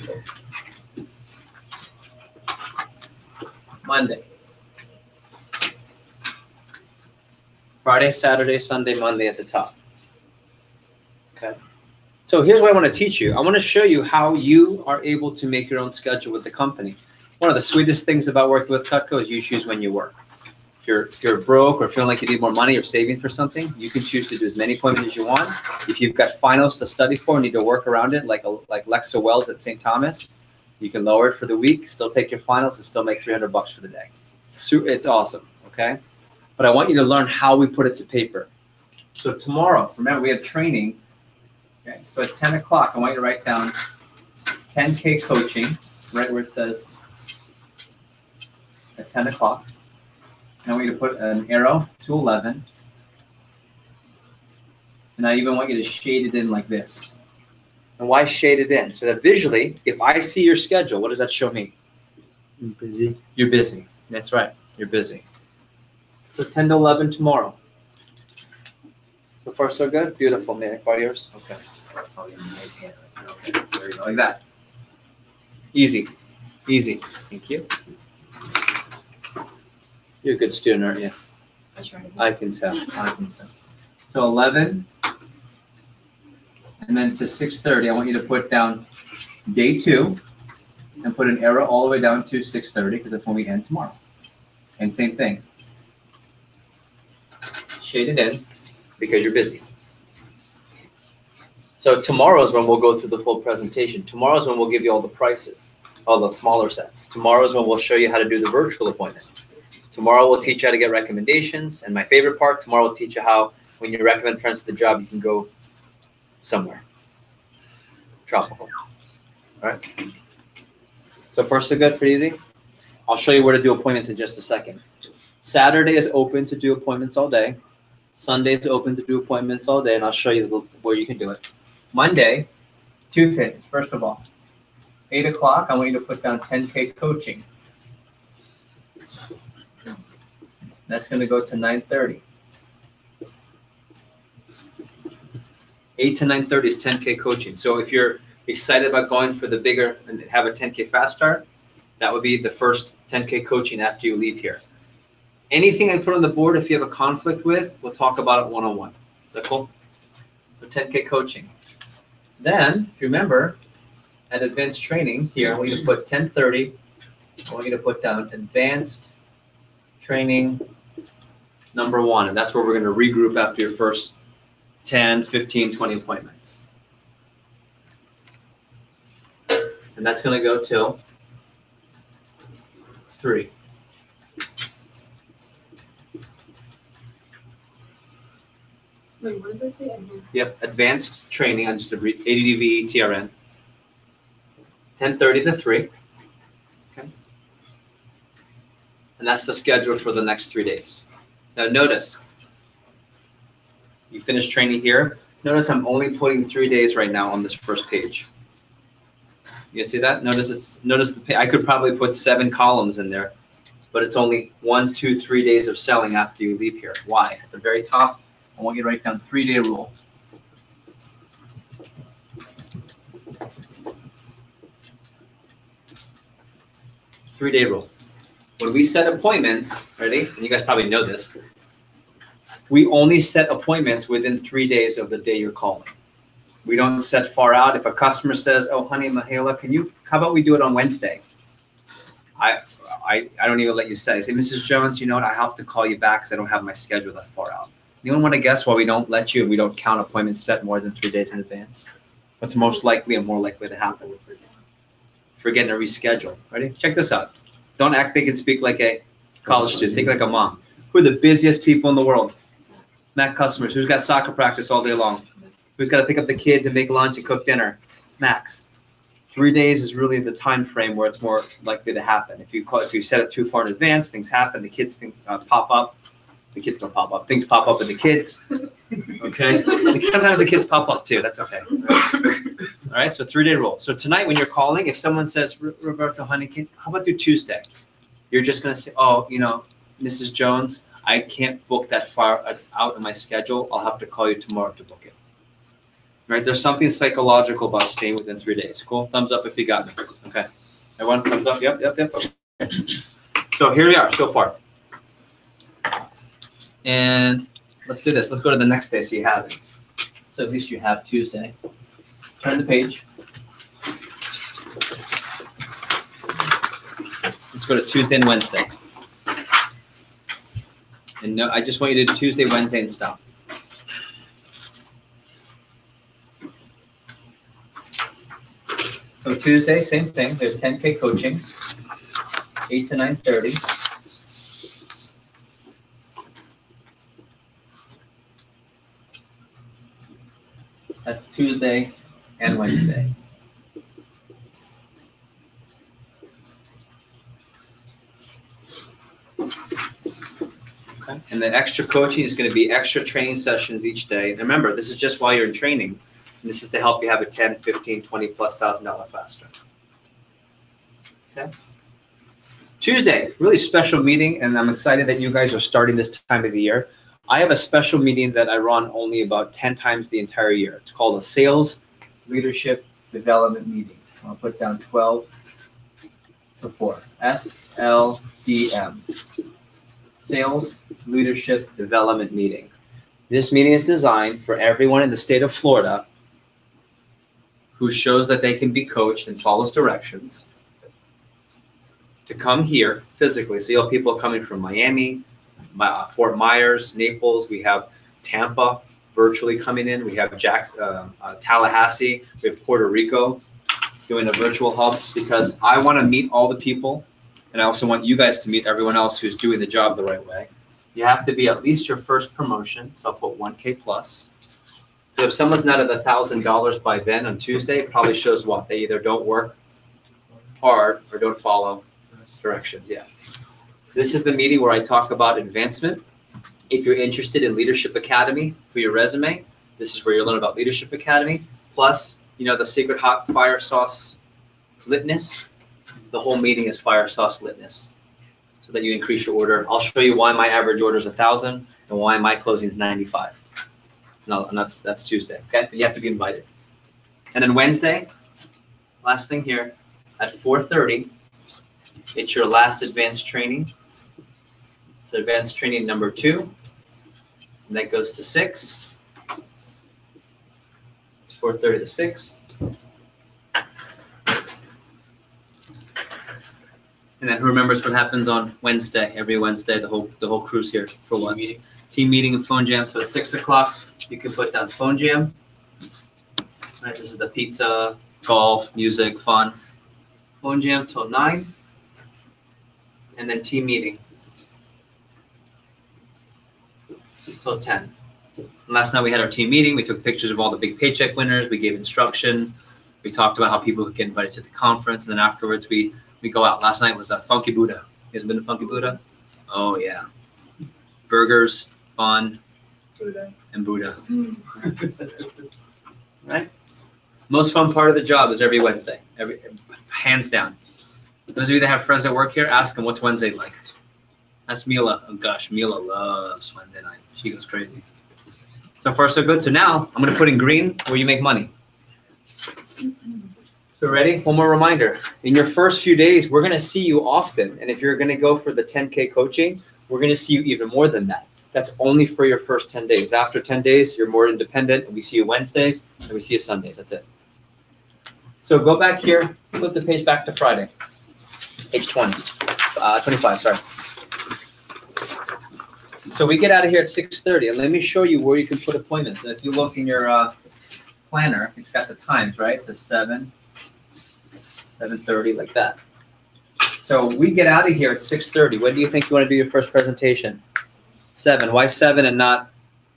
Monday. Friday, Saturday, Sunday, Monday at the top. Okay. So here's what I want to teach you. I want to show you how you are able to make your own schedule with the company. One of the sweetest things about working with Cutco is you choose when you work. If you're broke or feeling like you need more money or saving for something, you can choose to do as many appointments as you want. If you've got finals to study for and need to work around it, like Lexa Wells at St. Thomas, you can lower it for the week, still take your finals, and still make $300 for the day. It's awesome, okay? But I want you to learn how we put it to paper. So tomorrow, remember, we have training. Okay, so at 10 o'clock, I want you to write down 10K coaching, right where it says at 10 o'clock. And I want you to put an arrow to 11. And I even want you to shade it in like this. And why shade it in? So that visually, if I see your schedule, what does that show me? I'm busy. You're busy. That's right. You're busy. So 10 to 11 tomorrow. So far, so good? Beautiful, man. By yours? Okay. Probably a nice hand. Okay. There you go. Like that. Easy. Easy. Thank you. You're a good student, aren't you? I try to. I can tell. I can tell. So 11, and then to 6:30, I want you to put down day 2, and put an arrow all the way down to 6:30, because that's when we end tomorrow. And same thing. Shade it in, because you're busy. So tomorrow is when we'll go through the full presentation. Tomorrow is when we'll give you all the prices, all the smaller sets. Tomorrow is when we'll show you how to do the virtual appointment. Tomorrow we'll teach you how to get recommendations. And my favorite part, tomorrow we'll teach you how, when you recommend friends to the job, you can go somewhere. Tropical. All right? So first, so good, pretty easy. I'll show you where to do appointments in just a second. Saturday is open to do appointments all day. Sunday is open to do appointments all day, and I'll show you where you can do it. Monday, 2 things. First of all, 8 o'clock, I want you to put down 10K coaching. That's going to go to 9:30. 8 to 9:30 is 10K coaching. So if you're excited about going for the bigger and have a 10K fast start, that would be the first 10K coaching after you leave here. Anything I put on the board, if you have a conflict with, we'll talk about it one-on-one. Is that cool? So 10K coaching. Then, remember, at advanced training here, I want you to put 10:30. I want you to put down advanced training number 1. And that's where we're going to regroup after your first 10, 15, 20 appointments. And that's going to go till 3. Wait, what does it say? Yep, advanced training. I'm just a ADDV TRN. 10:30 to 3. Okay. And that's the schedule for the next 3 days. Now notice, you finish training here. Notice I'm only putting 3 days right now on this first page. You see that? Notice I could probably put 7 columns in there, but it's only 1, 2, 3 days of selling after you leave here. Why? At the very top, I want you to write down 3-day rule. Three-day rule. When we set appointments, ready? And you guys probably know this. We only set appointments within 3 days of the day you're calling. We don't set far out. If a customer says, "Oh, honey, Mahela, how about we do it on Wednesday?" I don't even let you say, "Mrs. Jones, you know what? I have to call you back because I don't have my schedule that far out." Anyone want to guess why we don't let you and we don't count appointments set more than 3 days in advance? What's most likely and more likely to happen? Forgetting to reschedule. Ready? Check this out. Don't act they can speak like a college student. Think like a mom. Who are the busiest people in the world? Mac customers. Who's got soccer practice all day long? Who's got to pick up the kids and make lunch and cook dinner? Max. 3 days is really the time frame where it's more likely to happen. If you set it too far in advance, things happen. The kids pop up. The kids don't pop up. Things pop up with the kids. Okay? Sometimes the kids pop up too. That's okay. All right? So 3-day rule. So tonight when you're calling, if someone says, "Roberto, honey, how about do Tuesday?" You're just going to say, "Oh, Mrs. Jones, I can't book that far out in my schedule. I'll have to call you tomorrow to book it." Right? There's something psychological about staying within 3 days. Cool? Thumbs up if you got me. Okay. Everyone, thumbs up? Yep. Okay. So here we are so far. And let's do this. Let's go to the next day so you have it. So at least you have Tuesday. Turn the page. Let's go to Tuesday and Wednesday. And no, I just want you to do Tuesday, Wednesday, and stop. So Tuesday, same thing. There's 10K coaching, 8 to 9:30. That's Tuesday and Wednesday. Okay. And the extra coaching is going to be extra training sessions each day. And remember, this is just while you're in training. And this is to help you have a 10, 15, 20 plus $1,000 faster. Okay. Tuesday, really special meeting, and I'm excited that you guys are starting this time of the year. I have a special meeting that I run only about 10 times the entire year. It's called a Sales Leadership Development Meeting. I'll put down 12 to 4. SLDM. Sales Leadership Development Meeting. This meeting is designed for everyone in the state of Florida who shows that they can be coached and follows directions to come here physically. So you have people coming from Miami, Fort Myers, Naples. We have Tampa virtually coming in. We have Tallahassee. We have Puerto Rico doing a virtual hub because I want to meet all the people, and I also want you guys to meet everyone else who's doing the job the right way. You have to be at least your first promotion, so I'll put 1K plus. If someone's not at $1,000 by then on Tuesday, it probably shows what? They either don't work hard or don't follow directions. Yeah. This is the meeting where I talk about advancement. If you're interested in Leadership Academy for your resume, this is where you learn about Leadership Academy. Plus, the secret hot fire sauce litness. The whole meeting is fire sauce litness so that you increase your order. I'll show you why my average order is 1,000 and why my closing is 95. No, and that's Tuesday, okay? But you have to be invited. And then Wednesday, last thing here, at 4:30, it's your last advanced training. So advanced training number 2, and that goes to 6. It's 4:30 to 6. And then who remembers what happens on Wednesday? Every Wednesday, the whole crew's here for what? Team meeting and phone jam. So at 6 o'clock, you can put down phone jam. Right, this is the pizza, golf, music, fun. Phone jam till 9. And then team meeting till 10. And last night we had our team meeting. We took pictures of all the big paycheck winners. We gave instruction. We talked about how people could get invited to the conference. And then afterwards we go out. Last night was a Funky Buddha. You guys been to Funky Buddha? Oh, yeah. Burgers, fun, and Buddha. Right? Most fun part of the job is every Wednesday. Hands down. Those of you that have friends that work here, ask them what's Wednesday like. Ask Mila. Oh gosh, Mila loves Wednesday night. She goes crazy. So far so good. So now I'm going to put in green where you make money. So ready? One more reminder. In your first few days, we're going to see you often. And if you're going to go for the 10K coaching, we're going to see you even more than that. That's only for your first 10 days. After 10 days, you're more independent, and we see you Wednesdays, and we see you Sundays. That's it. So go back here, flip the page back to Friday. Page 25, sorry. So we get out of here at 6:30, and let me show you where you can put appointments. And if you look in your planner, it's got the times, right? It says 7, 7:30, like that. So we get out of here at 6:30. When do you think you want to do your first presentation? 7. Why 7 and not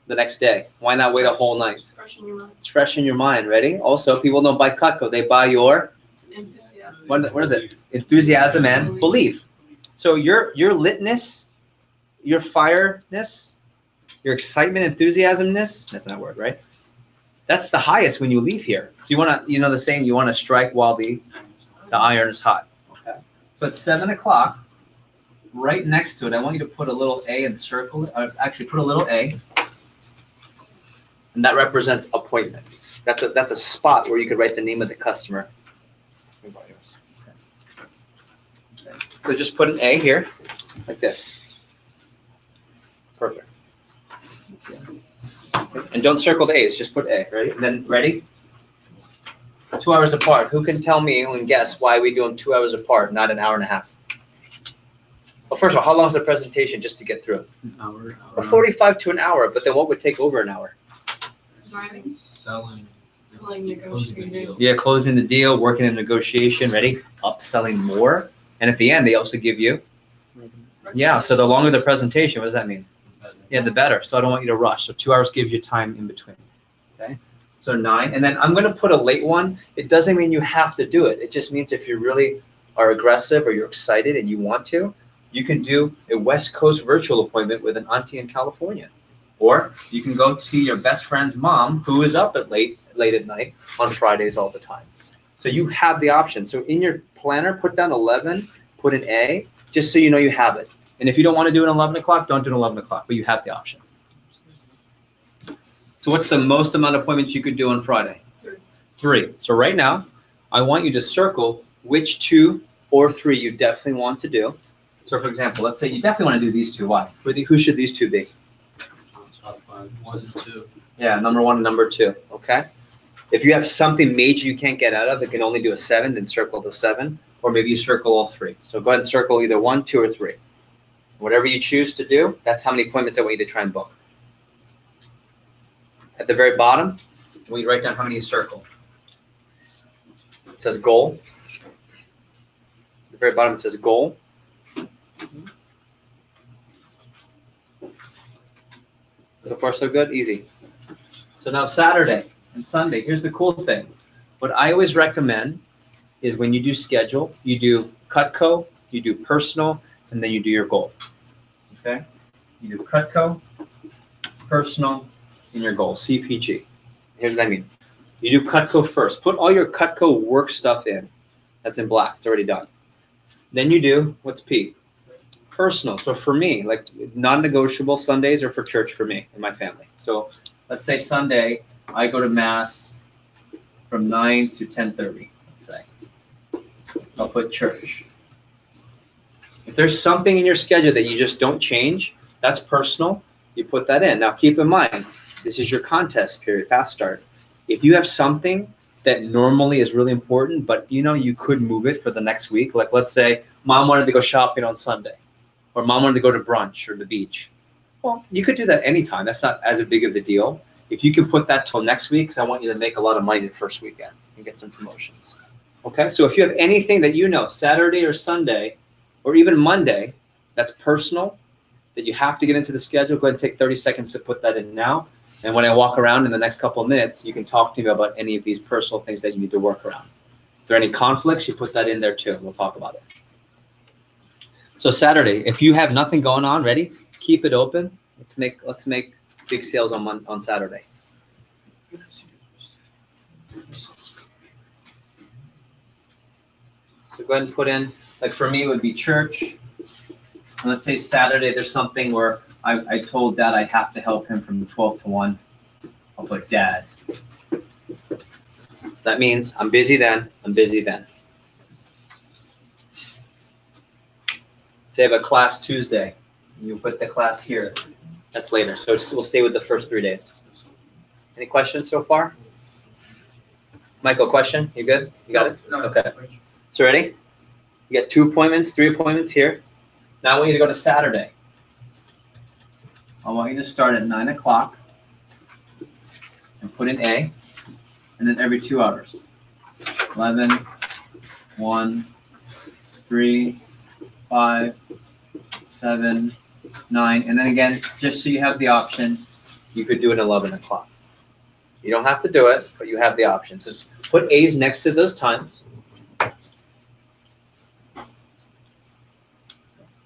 the next day? Why not wait a whole night? Fresh in your mind. It's fresh in your mind. Ready? Also, people don't buy Cutco. They buy your, Enthusiasm. what is it? Enthusiasm and belief. So your litness, your fireness, your excitement, enthusiasmness, that's not a word, right? That's the highest when you leave here. So you want to, the saying, you want to strike while the iron is hot. Okay. So at 7 o'clock, right next to it, I want you to put a little A and circle it. Actually, put a little A, and that represents appointment. That's a spot where you could write the name of the customer. Okay. So just put an A here, like this. Perfect. Okay. And don't circle the A's, just put A, ready? And then, ready? 2 hours apart. Who can tell me and guess why we do them 2 hours apart, not an hour and a half? Well, first of all, how long is the presentation just to get through it? An hour. Well, 45 to an hour, but then what would take over an hour? Writing. Selling. Like Closing the negotiating. deal. Yeah, closing the deal, working in negotiation, ready? Upselling more. And at the end, they also give you, yeah, so the longer the presentation, what does that mean? Yeah, the better. So I don't want you to rush. So 2 hours gives you time in between. Okay. So 9. And then I'm going to put a late one. It doesn't mean you have to do it. It just means if you really are aggressive or you're excited and you want to, you can do a West Coast virtual appointment with an auntie in California. Or you can go see your best friend's mom who is up at late at night on Fridays all the time. So you have the option. So in your planner, put down 11, put an A, just so you know you have it. And if you don't want to do it at 11 o'clock, don't do it at 11 o'clock, but you have the option. So what's the most amount of appointments you could do on Friday? 3. So right now, I want you to circle which 2 or 3 you definitely want to do. So for example, let's say you definitely want to do these 2. Why? Who should these 2 be? Top 5, 1 and 2. Yeah, number 1 and number 2, okay? If you have something major you can't get out of, it can only do a 7, then circle the 7, or maybe you circle all 3. So go ahead and circle either 1, 2, or 3. Whatever you choose to do, that's how many appointments I want you to try and book. At the very bottom, I want you to write down how many you circle. It says goal. At the very bottom, it says goal. So far, so good? Easy. So now Saturday and Sunday, here's the cool thing. What I always recommend is when you do schedule, you do Cutco, you do personal, and then you do your goal. Okay? You do Cutco, personal, and your goal, CPG. Here's what I mean. You do Cutco first. Put all your Cutco work stuff in. That's in black. It's already done. Then you do, what's P? Personal. So for me, like non-negotiable Sundays are for church for me and my family. So let's say Sunday, I go to Mass from 9 to 10:30, let's say. I'll put church. If there's something in your schedule that you just don't change, that's personal. You put that in. Now keep in mind, this is your contest period, fast start. If you have something that normally is really important, but you could move it for the next week. Like let's say mom wanted to go shopping on Sunday, or mom wanted to go to brunch or the beach. Well, you could do that anytime. That's not as big of a deal. If you can put that till next week, because I want you to make a lot of money the first weekend and get some promotions. Okay, so if you have anything that Saturday or Sunday, or even Monday, that's personal, that you have to get into the schedule, go ahead and take 30 seconds to put that in now. And when I walk around in the next couple of minutes, you can talk to me about any of these personal things that you need to work around. If there are any conflicts, you put that in there too, and we'll talk about it. So Saturday, if you have nothing going on, ready? Keep it open. Let's make big sales on Saturday. So go ahead and put in, like for me, it would be church. And let's say Saturday, there's something where I told Dad I have to help him from 12 to 1. I'll put Dad. That means I'm busy then. I'm busy then. Say I have a class Tuesday. You put the class here. That's later. So we'll stay with the first 3 days. Any questions so far? Michael, question? You good? You got it? No. Okay. So ready? You got 2 appointments, 3 appointments here. Now I want you to go to Saturday. I want you to start at 9 o'clock and put in A, and then every 2 hours. 11, 1, 3, 5, 7, 9, and then again, just so you have the option, you could do it at 11 o'clock. You don't have to do it, but you have the option. So just put A's next to those times.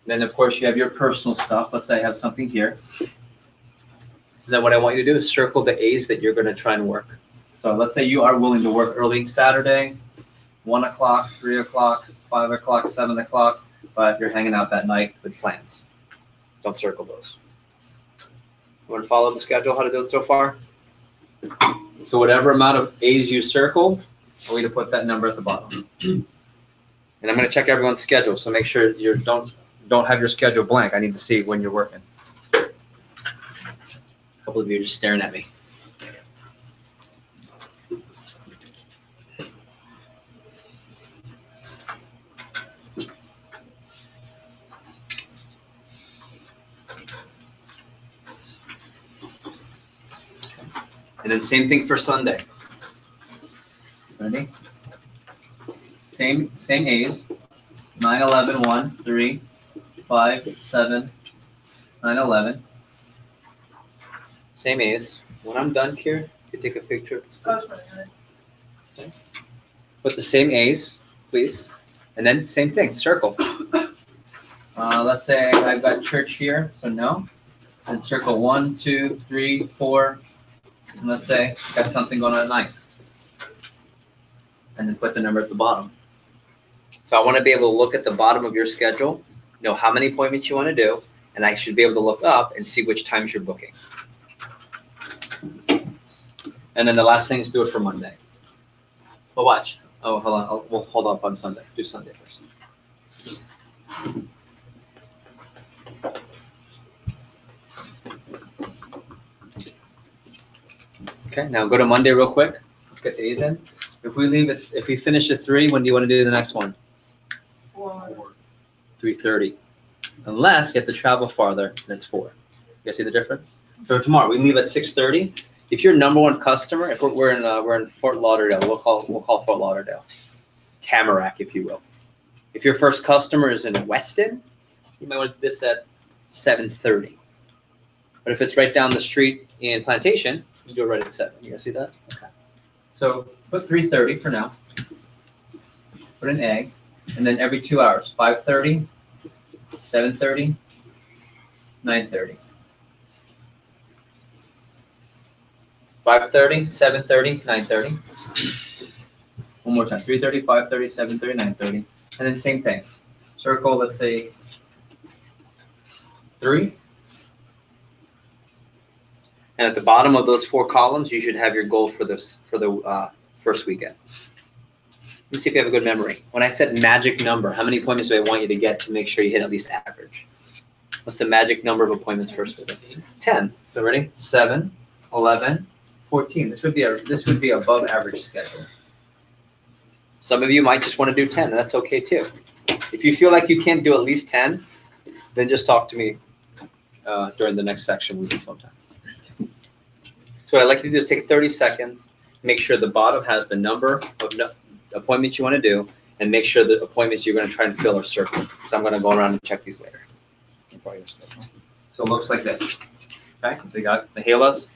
Then, of course, you have your personal stuff. Let's say I have something here. And then what I want you to do is circle the A's that you're going to try and work. So let's say you are willing to work early Saturday, 1 o'clock, 3 o'clock, 5 o'clock, 7 o'clock, but you're hanging out that night with plans. Don't circle those. You want to follow the schedule, how to do it so far? So whatever amount of A's you circle, I want you to put that number at the bottom. And I'm going to check everyone's schedule, so make sure you don't have your schedule blank. I need to see when you're working. A couple of you are just staring at me. And then same thing for Sunday. Ready? Same A's. 9, 11, 1, 3, 5, 7, 9, 11. Same A's. When I'm done here, you can take a picture of this. Okay. Put the same A's, please. And then same thing, circle. Let's say I've got church here, so no. And circle 1, 2, 3, 4. And let's say got something going on at 9. And then put the number at the bottom. So I want to be able to look at the bottom of your schedule, know how many appointments you want to do, and I should be able to look up and see which times you're booking. And then the last thing is do it for Monday. But watch. Oh, hold on. We'll hold up on Sunday. Do Sunday first. Okay, now go to Monday real quick. Let's get days in. If we finish at 3, when do you want to do the next one? 3:30. Unless you have to travel farther, then it's 4. You guys see the difference? So tomorrow we leave at 6:30. If your number one customer, if we're in Fort Lauderdale, we'll call Fort Lauderdale, Tamarack, if you will. If your first customer is in Weston, you might want to do this at 7:30. But if it's right down the street in Plantation, you do it right at 7. You guys see that? Okay. So put 3:30 for now. Put an egg, and then every 2 hours, 5:30, 7:30, 9:30. 5:30, 7:30, 9:30. One more time. 3:30, 5:30, 7:30, 9:30. And then same thing. Circle, let's say 3. And at the bottom of those 4 columns, you should have your goal for the first weekend. Let me see if you have a good memory. When I said magic number, how many appointments do I want you to get to make sure you hit at least average? What's the magic number of appointments first weekend? 10. So ready? 7, 11, 14. This would be above average schedule. Some of you might just want to do 10, and that's okay too. If you feel like you can't do at least 10, then just talk to me during the next section. We do phone time. So what I'd like you to do is take 30 seconds, make sure the bottom has the number of appointments you want to do, and make sure the appointments you're going to try and fill are circled. So I'm going to go around and check these later. So it looks like this. Okay, they got Mahala's.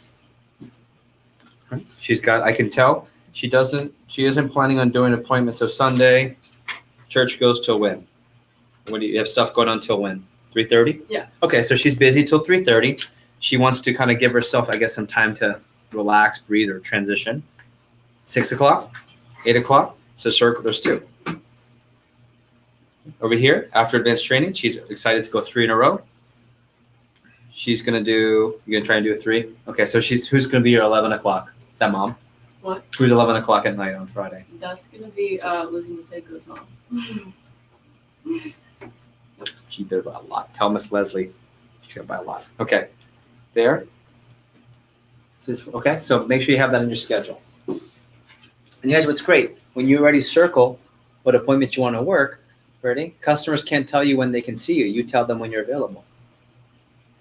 She's got, I can tell, she isn't planning on doing appointments. So Sunday, church goes till when? When do you have stuff going on till when? 3:30? Yeah. Okay, so she's busy till 3:30. She wants to kind of give herself, I guess, some time to relax, breathe, or transition. 6 o'clock, 8 o'clock. So circle, there's 2. Over here, after advanced training, she's excited to go 3 in a row. She's gonna do, you're gonna try and do a 3? Okay, so who's gonna be your 11 o'clock? Is that mom? What? Who's 11 o'clock at night on Friday? That's gonna be Lizzie Maseko's mom. She did by a lot. Tell Miss Leslie she's got by a lot. Okay, there. Okay, so make sure you have that in your schedule. And here's what's great. When you already circle what appointments you want to work, ready? Customers can't tell you when they can see you. You tell them when you're available.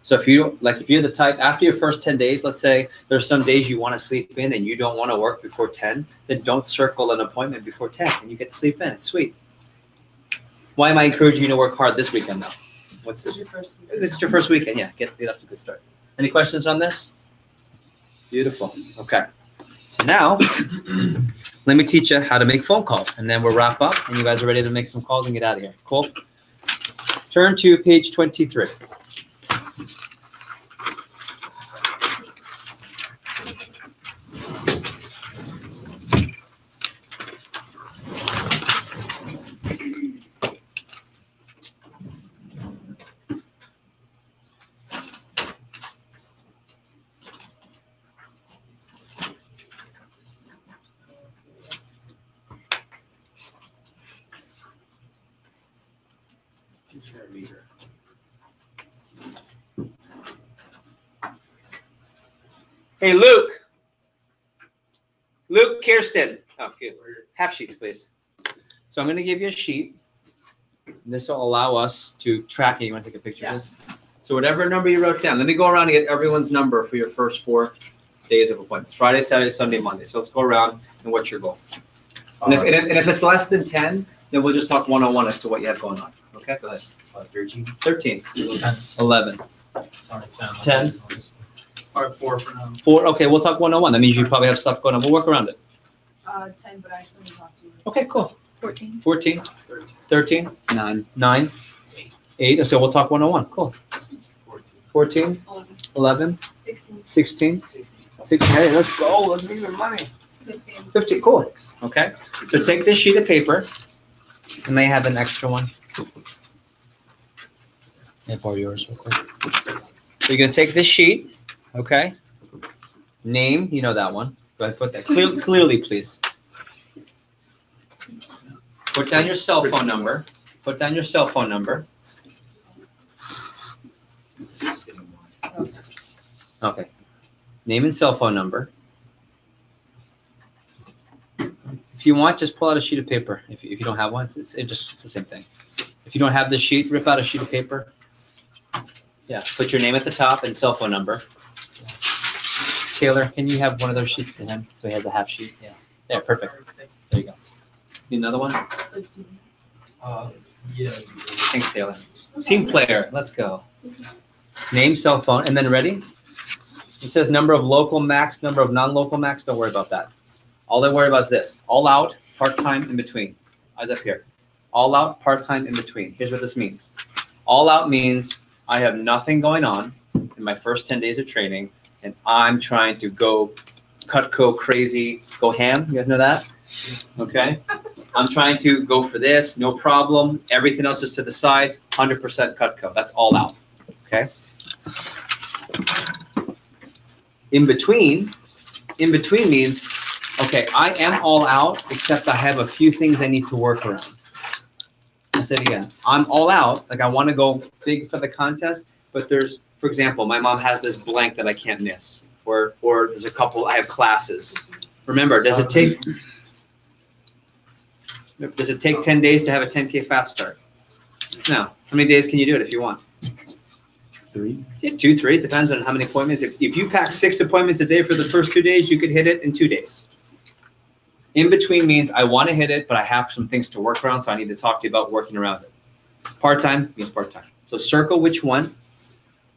So if you're the type, after your first 10 days, let's say there's some days you want to sleep in and you don't want to work before 10, then don't circle an appointment before 10 and you get to sleep in. It's sweet. Why am I encouraging you to work hard this weekend though? What's this? This is your first weekend, yeah. Get off to a good start. Any questions on this? Beautiful. Okay. So now, let me teach you how to make phone calls, and then we'll wrap up, and you guys are ready to make some calls and get out of here. Cool? Turn to page 23. Hey, Luke. Luke, Kirsten. Oh, good. Half sheets, please. So I'm going to give you a sheet. This will allow us to track it. You want to take a picture of this? So whatever number you wrote down, let me go around and get everyone's number for your first 4 days of appointments. Friday, Saturday, Sunday, Monday. So let's go around and what's your goal? And if it's less than 10, then we'll just talk one-on-one as to what you have going on. Okay, go ahead. 13. 11. Sorry, 10. 4 for now. 4. Okay, we'll talk one-on-one. That means you probably have stuff going on. We'll work around it. 10, but I still need to talk to you. Okay, cool. 14. 14. 13. 9. 8. So we'll talk one-on-one. Cool. 14. 11. 16. 16. 16. Hey, let's go. Let's make some money. 15. 50. Cool. Okay. So take this sheet of paper. And they have an extra one. I borrow yours real quick. So you're gonna take this sheet, okay? Name, you know that one. Go ahead, put that clearly, please. Put down your cell phone number. Put down your cell phone number. Okay. Name and cell phone number. If you want, just pull out a sheet of paper. If you don't have one, it's the same thing. If you don't have the sheet, rip out a sheet of paper. Yeah, put your name at the top and cell phone number. Taylor, can you have one of those sheets to him so he has a half sheet? Yeah. There, perfect. There you go. Need another one? Yeah. Thanks, Taylor. Team player, let's go. Name, cell phone, and then ready? It says number of local max, number of non-local max. Don't worry about that. All I worry about is this. All out, part-time, in between. Eyes up here. All out, part-time, in between. Here's what this means. All out means I have nothing going on in my first 10 days of training, and I'm trying to go Cutco crazy, go ham. You guys know that? Okay. I'm trying to go for this, no problem. Everything else is to the side, 100% Cutco. That's all out. Okay. In between means, okay, I am all out, except I have a few things I need to work around. I'll say it again. I'm all out, like I want to go big for the contest, but there's, for example, my mom has this blank that I can't miss, or there's a couple, I have classes. Remember, does it take 10 days to have a 10K fast start? No. How many days can you do it if you want? 3. Yeah, 2, 3. It depends on how many appointments. If you pack 6 appointments a day for the first 2 days, you could hit it in 2 days. In between means I want to hit it, but I have some things to work around, so I need to talk to you about working around it. Part-time means part-time. So circle which one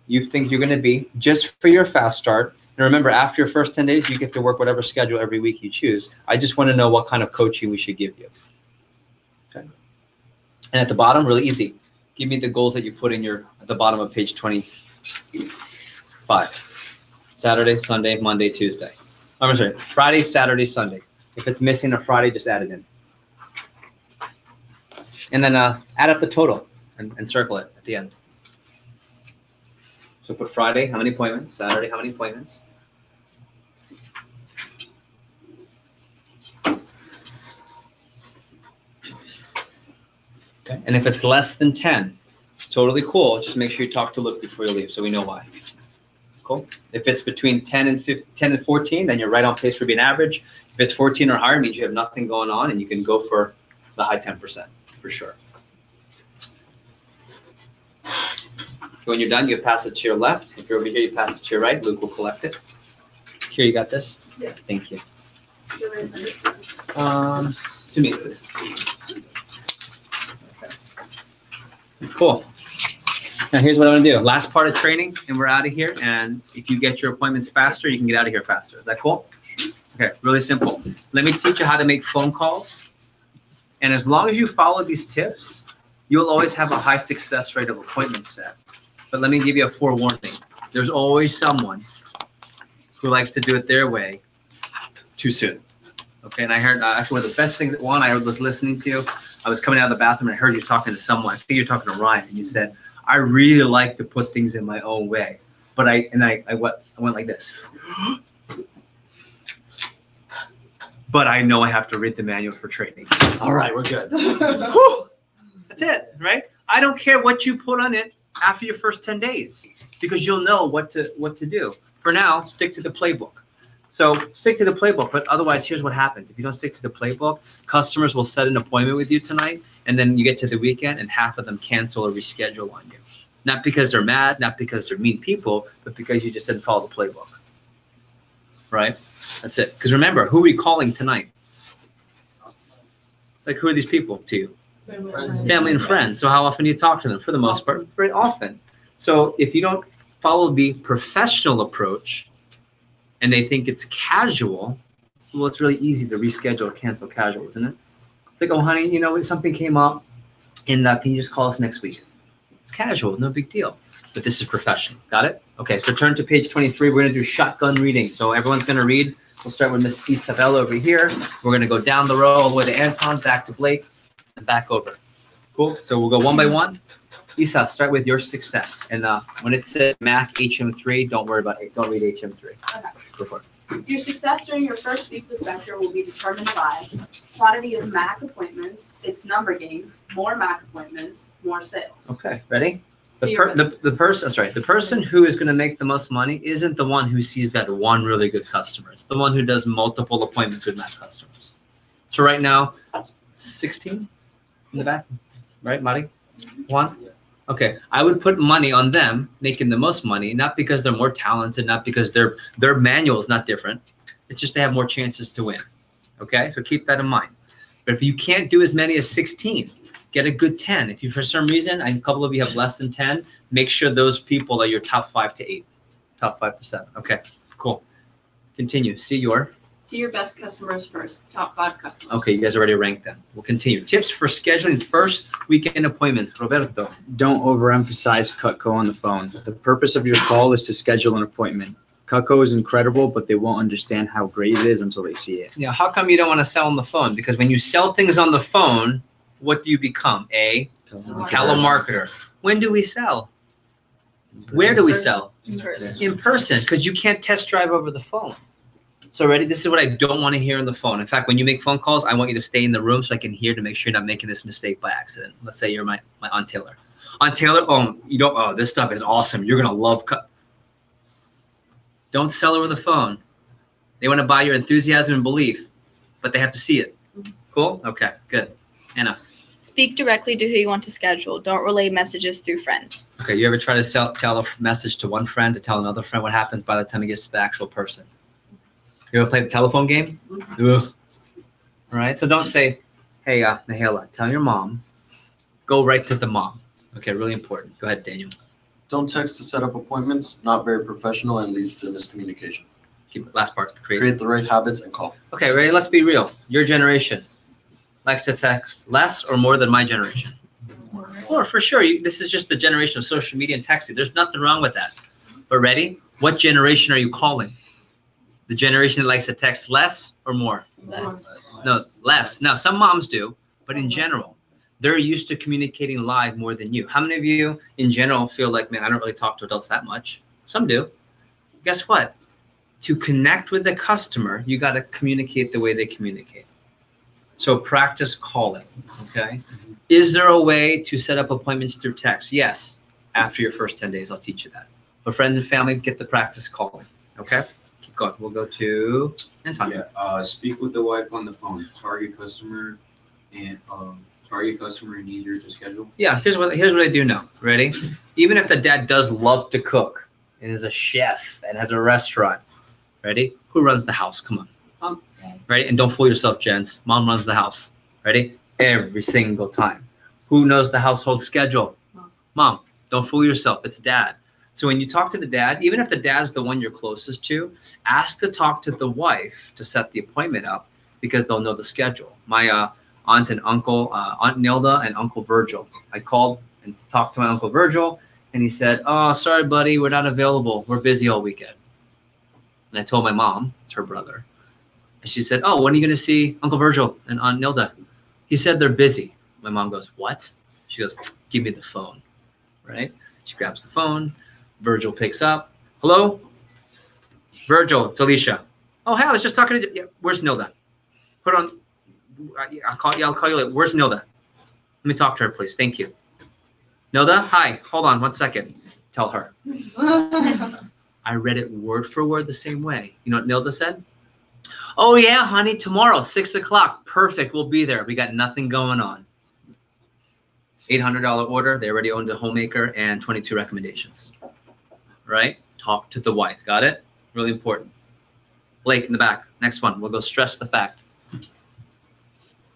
you think you're going to be just for your fast start. And remember, after your first 10 days, you get to work whatever schedule every week you choose. I just want to know what kind of coaching we should give you. Okay. And at the bottom, really easy. Give me the goals that you put in at the bottom of page 25. Saturday, Sunday, Monday, Tuesday. I'm sorry, Friday, Saturday, Sunday. If it's missing a Friday, just add it in. And then add up the total and circle it at the end. So put Friday, how many appointments? Saturday, how many appointments? Okay. And if it's less than 10, it's totally cool. Just make sure you talk to Luke before you leave so we know why. Cool. If it's between 10 and 14, then you're right on pace for being average. If it's 14 or higher, it means you have nothing going on and you can go for the high 10% for sure. When you're done, you pass it to your left. If you're over here, you pass it to your right. Luke will collect it. Here, you got this? Yes. Thank you. So To me, please. Okay. Cool. Now here's what I'm gonna do. Last part of training, and we're out of here. And if you get your appointments faster, you can get out of here faster. Is that cool? Okay, really simple. Let me teach you how to make phone calls. And as long as you follow these tips, you'll always have a high success rate of appointments set. But let me give you a forewarning. There's always someone who likes to do it their way too soon. Okay, and I heard actually one of the best things, I was listening to, I was coming out of the bathroom and I heard you talking to someone. I think you're talking to Ryan, and you said, I really like to put things in my own way. But I went like this. But I know I have to read the manual for training. All right, we're good. That's it, right? I don't care what you put on it after your first 10 days because you'll know what to do. For now, stick to the playbook. So stick to the playbook, but otherwise, here's what happens. If you don't stick to the playbook, customers will set an appointment with you tonight, and then you get to the weekend, and half of them cancel or reschedule on you. Not because they're mad, not because they're mean people, but because you just didn't follow the playbook. Right? That's it. Because remember, who are we calling tonight? Like, who are these people to you? Family and friends. So how often do you talk to them? For the most part, very often. So if you don't follow the professional approach and they think it's casual, well, it's really easy to reschedule or cancel casual, isn't it? It's like, oh, honey, something came up, and can you just call us next week? It's casual, no big deal. But this is professional. Got it? Okay, so turn to page 23. We're going to do shotgun reading. So everyone's going to read. We'll start with Miss Isabel over here. We're going to go down the row all the way to Anton, back to Blake, and back over. Cool? So we'll go one by one. Isa, start with your success. And when it says math HM3, don't worry about it. Don't read HM3. Okay. Go for it. Your success during your first week with Vector will be determined by quantity of MAC appointments, its number games, more MAC appointments, more sales. Okay, ready? See your The person who is going to make the most money isn't the one who sees that one really good customer. It's the one who does multiple appointments with MAC customers. So right now, 16 in the back, right, Mari? One? Okay, I would put money on them making the most money, not because they're more talented, not because their manual is not different. It's just they have more chances to win. Okay, so keep that in mind. But if you can't do as many as 16, get a good 10. If you, for some reason, a couple of you have less than 10, make sure those people are your top 5 to 8, top 5 to 7. Okay, cool. Continue. See your best customers first. Top 5 customers. Okay, you guys already ranked them. We'll continue. Tips for scheduling first weekend appointments. Roberto. Don't overemphasize Cutco on the phone. The purpose of your call is to schedule an appointment. Cutco is incredible, but they won't understand how great it is until they see it. Yeah, how come you don't want to sell on the phone? Because when you sell things on the phone, what do you become? A telemarketer. When do we sell? Where do we sell? In person. In person, because you can't test drive over the phone. So ready? This is what I don't want to hear on the phone. In fact, when you make phone calls, I want you to stay in the room so I can hear to make sure you're not making this mistake by accident. Let's say you're my Aunt Taylor. Aunt Taylor, this stuff is awesome. You're going to love Don't sell over the phone. They want to buy your enthusiasm and belief, but they have to see it. Cool? Okay, good. Anna. Speak directly to who you want to schedule. Don't relay messages through friends. Okay, you ever try to tell a message to one friend to tell another friend? What happens by the time it gets to the actual person? You ever play the telephone game? Ugh. All right, so don't say, hey, Nahela, tell your mom. Go right to the mom. Okay, really important. Go ahead, Daniel. Don't text to set up appointments. Not very professional and leads to miscommunication. Keep last part. Create the right habits and call. Okay, ready? Let's be real. Your generation likes to text less or more than my generation. Or for sure, this is just the generation of social media and texting. There's nothing wrong with that. But ready? What generation are you calling? The generation that likes to text less or more? Less. No, less. Now, some moms do, but in general, they're used to communicating live more than you. How many of you, in general, feel like, man, I don't really talk to adults that much? Some do. Guess what? To connect with the customer, you got to communicate the way they communicate. So practice calling, okay? Is there a way to set up appointments through text? Yes. After your first 10 days, I'll teach you that. But friends and family, get the practice calling, okay? Keep going. We'll go to Anton. Yeah, speak with the wife on the phone. Target customer and easier to schedule. Yeah, here's what I do know. Ready? Even if the dad does love to cook and is a chef and has a restaurant, ready? Who runs the house? Come on. Mom. Ready? And don't fool yourself, gents. Mom runs the house. Ready? Every single time. Who knows the household schedule? Mom. Don't fool yourself. It's dad. So when you talk to the dad, even if the dad's the one you're closest to, ask to talk to the wife to set the appointment up because they'll know the schedule. My aunt and uncle, Aunt Nilda and Uncle Virgil. I called and talked to my Uncle Virgil, and he said, oh, sorry, buddy, we're not available. We're busy all weekend. And I told my mom, it's her brother. And she said, oh, when are you going to see Uncle Virgil and Aunt Nilda? He said they're busy. My mom goes, what? She goes, give me the phone, right? She grabs the phone. Virgil picks up. Hello? Virgil, it's Alicia. Oh, hey, I was just talking to you. Yeah, where's Nilda? Put on. I'll call you later. Where's Nilda? Let me talk to her, please. Thank you. Nilda, hi. Hold on 1 second. Tell her. I read it word for word the same way. You know what Nilda said? Oh, yeah, honey, tomorrow, 6 o'clock. Perfect. We'll be there. We got nothing going on. $800 order. They already owned a homemaker and 22 recommendations. Right? Talk to the wife. Got it? Really important. Blake in the back. Next one. We'll go stress the fact.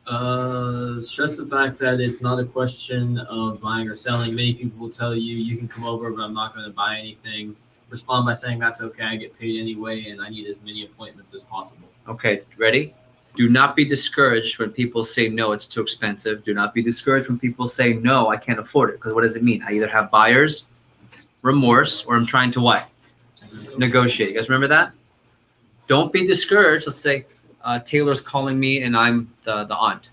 Stress the fact that it's not a question of buying or selling. Many people will tell you, you can come over, but I'm not going to buy anything. Respond by saying, that's okay. I get paid anyway, and I need as many appointments as possible. Okay, ready? Do not be discouraged when people say, no, it's too expensive. Do not be discouraged when people say, no, I can't afford it. Because what does it mean? I either have buyer's remorse or I'm trying to what? Negotiate. You guys remember that? Don't be discouraged. Let's say Taylor's calling me and I'm the aunt.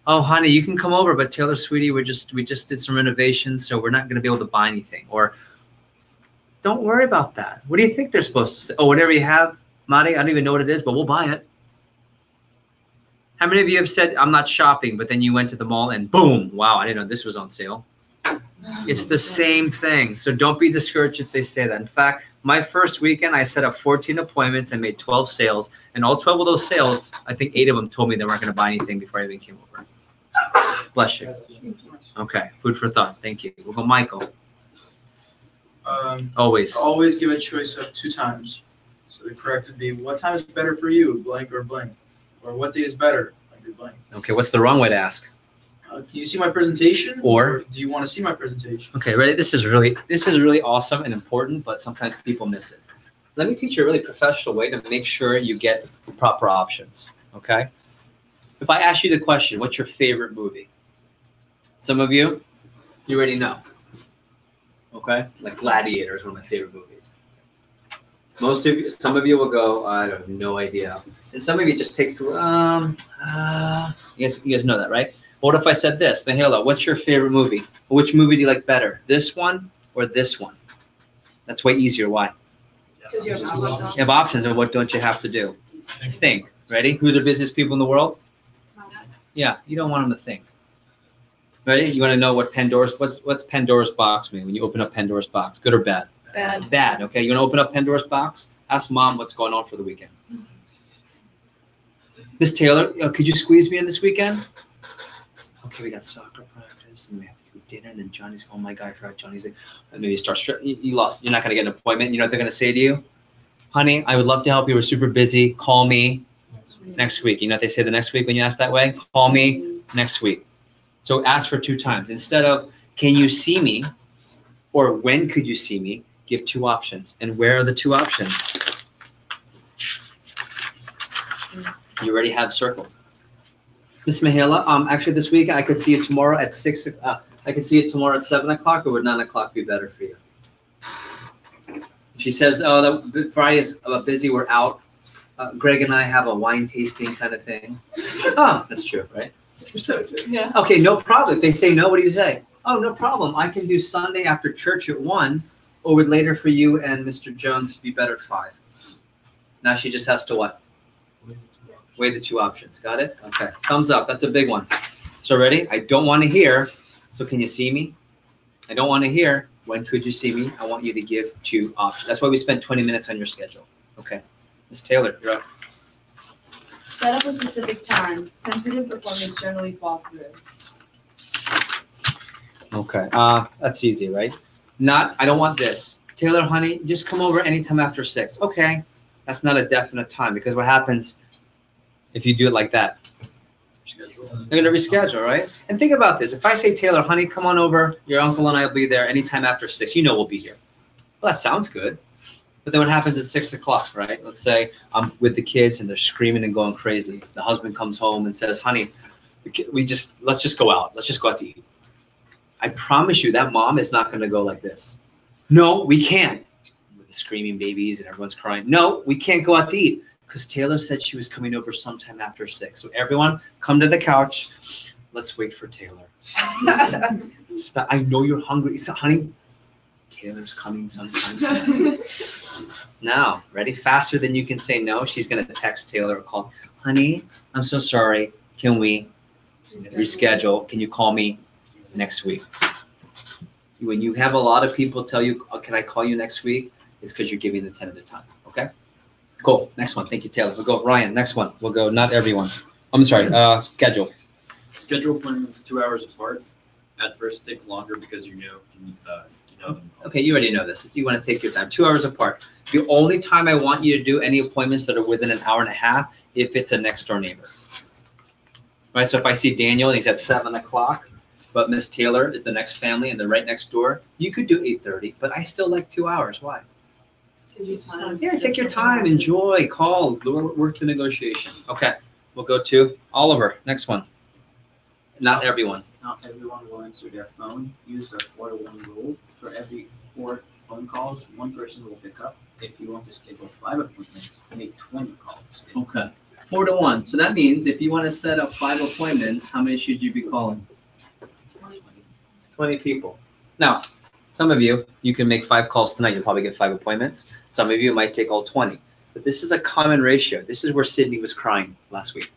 oh, honey, you can come over, but Taylor, sweetie, we just did some renovations, so we're not going to be able to buy anything. Or don't worry about that. What do you think they're supposed to say? Oh, whatever you have, Marty, I don't even know what it is, but we'll buy it. How many of you have said, I'm not shopping, but then you went to the mall and boom, wow, I didn't know this was on sale. It's the same thing. So don't be discouraged if they say that. In fact, my first weekend, I set up 14 appointments and made 12 sales. And all 12 of those sales, I think 8 of them told me they weren't going to buy anything before I even came over. Bless you. Okay, food for thought. Thank you. We'll go Michael. Always. Always give a choice of 2 times. So the correct would be, what time is better for you, blank or blank? Or what day is better, blank or blank? Okay, what's the wrong way to ask? Can you see my presentation? Or do you want to see my presentation? Okay, ready? This is really awesome and important, but sometimes people miss it. Let me teach you a really professional way to make sure you get the proper options, okay? If I ask you the question, what's your favorite movie? Some of you already know, okay? Like Gladiator is one of my favorite movies. Some of you will go, I have no idea. And some of you just takes, you guys know that, right? What if I said this, Mahela, what's your favorite movie? Which movie do you like better, this one or this one? That's way easier. Why? Because you have options. You have options, and what don't you have to do? Think. Ready? Who are the busiest people in the world? Yeah, you don't want them to think. Ready? You want to know what what's Pandora's box mean when you open up Pandora's box? Good or bad? Bad. Bad. Okay, you want to open up Pandora's box? Ask mom what's going on for the weekend. Miss Taylor, could you squeeze me in this weekend? Okay, we got soccer practice, and we have to do dinner, and then Johnny's, oh my God, I forgot Johnny's thing. And then you start, you lost, you're not going to get an appointment. You know what they're going to say to you? Honey, I would love to help you. We're super busy. Call me next week. You know what they say the next week when you ask that way? Call me next week. So ask for 2 times. Instead of, can you see me? Or when could you see me? Give 2 options. And where are the 2 options? You already have circled. Miss Mahela, actually this week I could see you tomorrow at 6. I could see you tomorrow at 7 o'clock, or would 9 o'clock be better for you? She says, "Oh, that Friday is busy. We're out. Greg and I have a wine tasting kind of thing." Oh, that's true, right? Yeah. Okay, no problem. If they say no, what do you say? Oh, no problem. I can do Sunday after church at 1, or would later for you and Mr. Jones be better at 5? Now she just has to what? Weigh the 2 options. Got it? Okay. Thumbs up. That's a big one. So ready? I don't want to hear. So can you see me? I don't want to hear. When could you see me? I want you to give 2 options. That's why we spend 20 minutes on your schedule. Okay. Ms. Taylor, you're up. Set up a specific time. Tentative appointments generally fall through. Okay. That's easy, right? I don't want this. Taylor, honey, just come over anytime after 6. Okay. That's not a definite time, because what happens if you do it like that? They're going to reschedule, right? And think about this. If I say, Taylor, honey, come on over. Your uncle and I will be there anytime after 6. You know we'll be here. Well, that sounds good. But then what happens at 6 o'clock, right? Let's say I'm with the kids and they're screaming and going crazy. The husband comes home and says, honey, let's just go out. Let's just go out to eat. I promise you that mom is not going to go like this. No, we can't. With the screaming babies and everyone's crying. No, we can't go out to eat. Because Taylor said she was coming over sometime after 6. So everyone, come to the couch. Let's wait for Taylor. Stop. I know you're hungry. So, honey, Taylor's coming sometime tonight. Now, ready? Faster than you can say no. She's going to text Taylor or call. Honey, I'm so sorry. Can we reschedule? Can you call me next week? When you have a lot of people tell you, oh, can I call you next week? It's because you're giving the tentative time. Okay? Cool. Next one. Thank you, Taylor. We'll go Ryan. Next one. We'll go not everyone. I'm sorry. Schedule. Schedule appointments 2 hours apart. At first, it takes longer because you know them. Okay, you already know this. You want to take your time. 2 hours apart. The only time I want you to do any appointments that are within an hour and a half, if it's a next door neighbor. Right. So if I see Daniel and he's at 7 o'clock, but Miss Taylor is the next family and they're right next door, you could do 8:30. But I still like 2 hours. Why? Yeah, take your time, enjoy, call, work the negotiation. Okay, we'll go to Oliver. Next one. Not everyone. Not everyone will answer their phone. Use the 4-to-1 rule. For every 4 phone calls, 1 person will pick up. If you want to schedule 5 appointments, make 20 calls. Okay. 4 to 1. So that means if you want to set up 5 appointments, how many should you be calling? 20 people. Now, some of you can make 5 calls tonight. You'll probably get 5 appointments. Some of you might take all 20. But this is a common ratio. This is where Sydney was crying last week.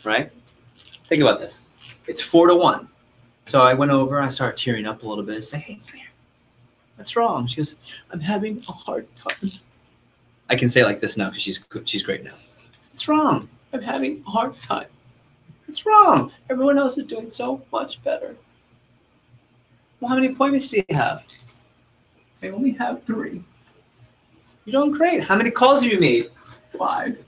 Right? Think about this. It's 4 to 1. So I went over, I started tearing up a little bit. I said, hey, come here. What's wrong? She goes, I'm having a hard time. I can say it like this now because she's great now. What's wrong? I'm having a hard time. What's wrong? Everyone else is doing so much better. Well, how many appointments do you have? I only have 3. You're doing great. How many calls have you made? 5.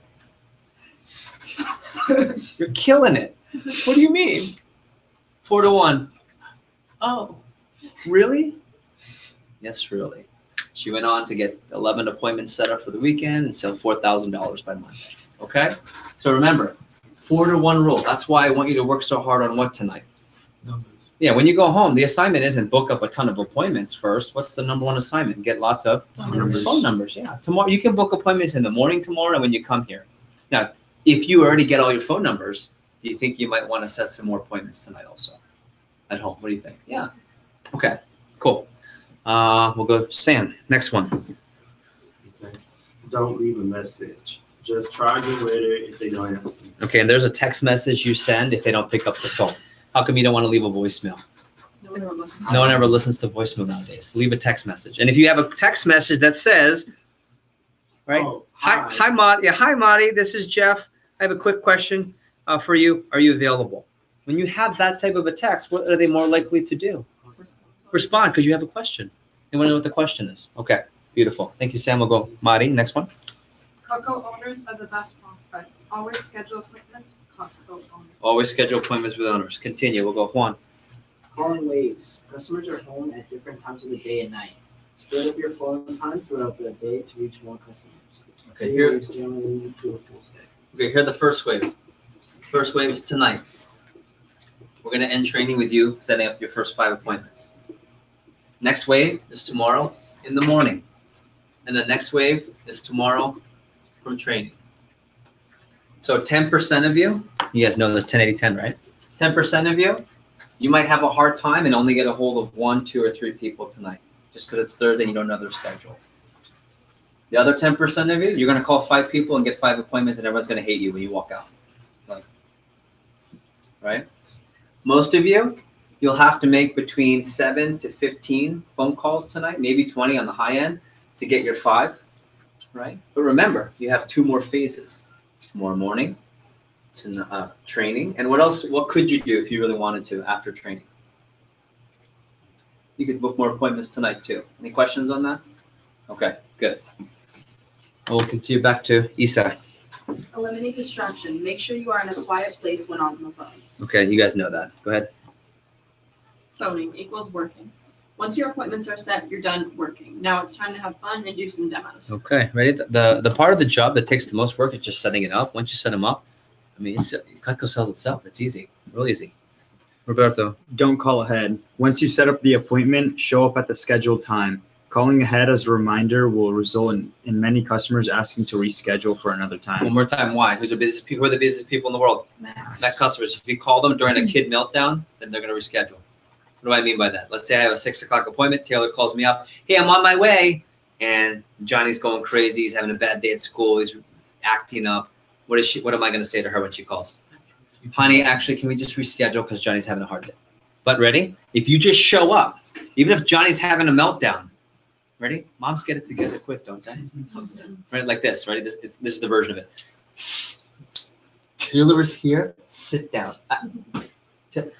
You're killing it. What do you mean? 4 to 1. Oh, really? Yes, really. She went on to get 11 appointments set up for the weekend and sell $4,000 by Monday. Okay? So remember, 4 to 1 rule. That's why I want you to work so hard on what tonight? Numbers. Yeah, when you go home, the assignment isn't book up a ton of appointments first. What's the number 1 assignment? Get lots of phone numbers. Yeah. Tomorrow you can book appointments in the morning tomorrow and when you come here. Now, if you already get all your phone numbers, do you think you might want to set some more appointments tonight also at home? What do you think? Yeah. Okay, cool. We'll go Sam. Next one. Okay. Don't leave a message. Just try to get later if they don't answer. Okay, and there's a text message you send if they don't pick up the phone. How come you don't want to leave a voicemail? No one ever listens. No one ever listens to voicemail nowadays. Leave a text message. And if you have a text message that says, right? Oh, Hi, Marty. Yeah, hi, Marty. This is Jeff. I have a quick question for you. Are you available? When you have that type of a text, what are they more likely to do? Respond because you have a question. They want to know what the question is. Okay, beautiful. Thank you, Sam. We'll go Marty. Next one. Cocoa owners are the best prospects. Always schedule appointments with cocoa owners. Always schedule appointments with owners. Continue. We'll go Juan. Calling waves. Customers are home at different times of the day and night. Split up your phone time throughout the day to reach more customers. Okay, 2 here. waves generally lead to a full stay. Okay, here the first wave. First wave is tonight. We're going to end training with you setting up your first 5 appointments. Next wave is tomorrow in the morning. And the next wave is tomorrow from training. So 10% of you guys know this 10-80-10, right? 10% of you might have a hard time and only get a hold of 1, 2, or 3 people tonight. Just because it's Thursday and you don't know their schedule. The other 10% of you, you're going to call 5 people and get 5 appointments and everyone's going to hate you when you walk out. Right? Most of you, you'll have to make between 7 to 15 phone calls tonight, maybe 20 on the high end to get your 5, right? But remember, you have 2 more phases. Tomorrow morning, to training. And what else, what could you do if you really wanted to after training? You could book more appointments tonight too. Any questions on that? Okay, good. And we'll continue back to Isa. Eliminate distraction. Make sure you are in a quiet place when on the phone. Okay, you guys know that. Go ahead. Phoning equals working. Once your appointments are set, you're done working. Now it's time to have fun and do some demos. Okay, ready? The part of the job that takes the most work is just setting it up. Once you set them up, I mean, Cutco sells itself. It's easy, real easy. Roberto. Don't call ahead. Once you set up the appointment, show up at the scheduled time. Calling ahead as a reminder will result in many customers asking to reschedule for another time. One more time, why? Who are the busiest people in the world? Mac customers. If you call them during a kid meltdown, then they're going to reschedule. What do I mean by that? Let's say I have a 6 o'clock appointment. Taylor calls me up. Hey, I'm on my way. And Johnny's going crazy. He's having a bad day at school. He's acting up. What am I going to say to her when she calls? Honey, actually, can we just reschedule because Johnny's having a hard day? But ready? If you just show up, even if Johnny's having a meltdown, ready? Moms get it together quick, don't they? Right, like this. Ready? This is the version of it. Taylor is here. Sit down.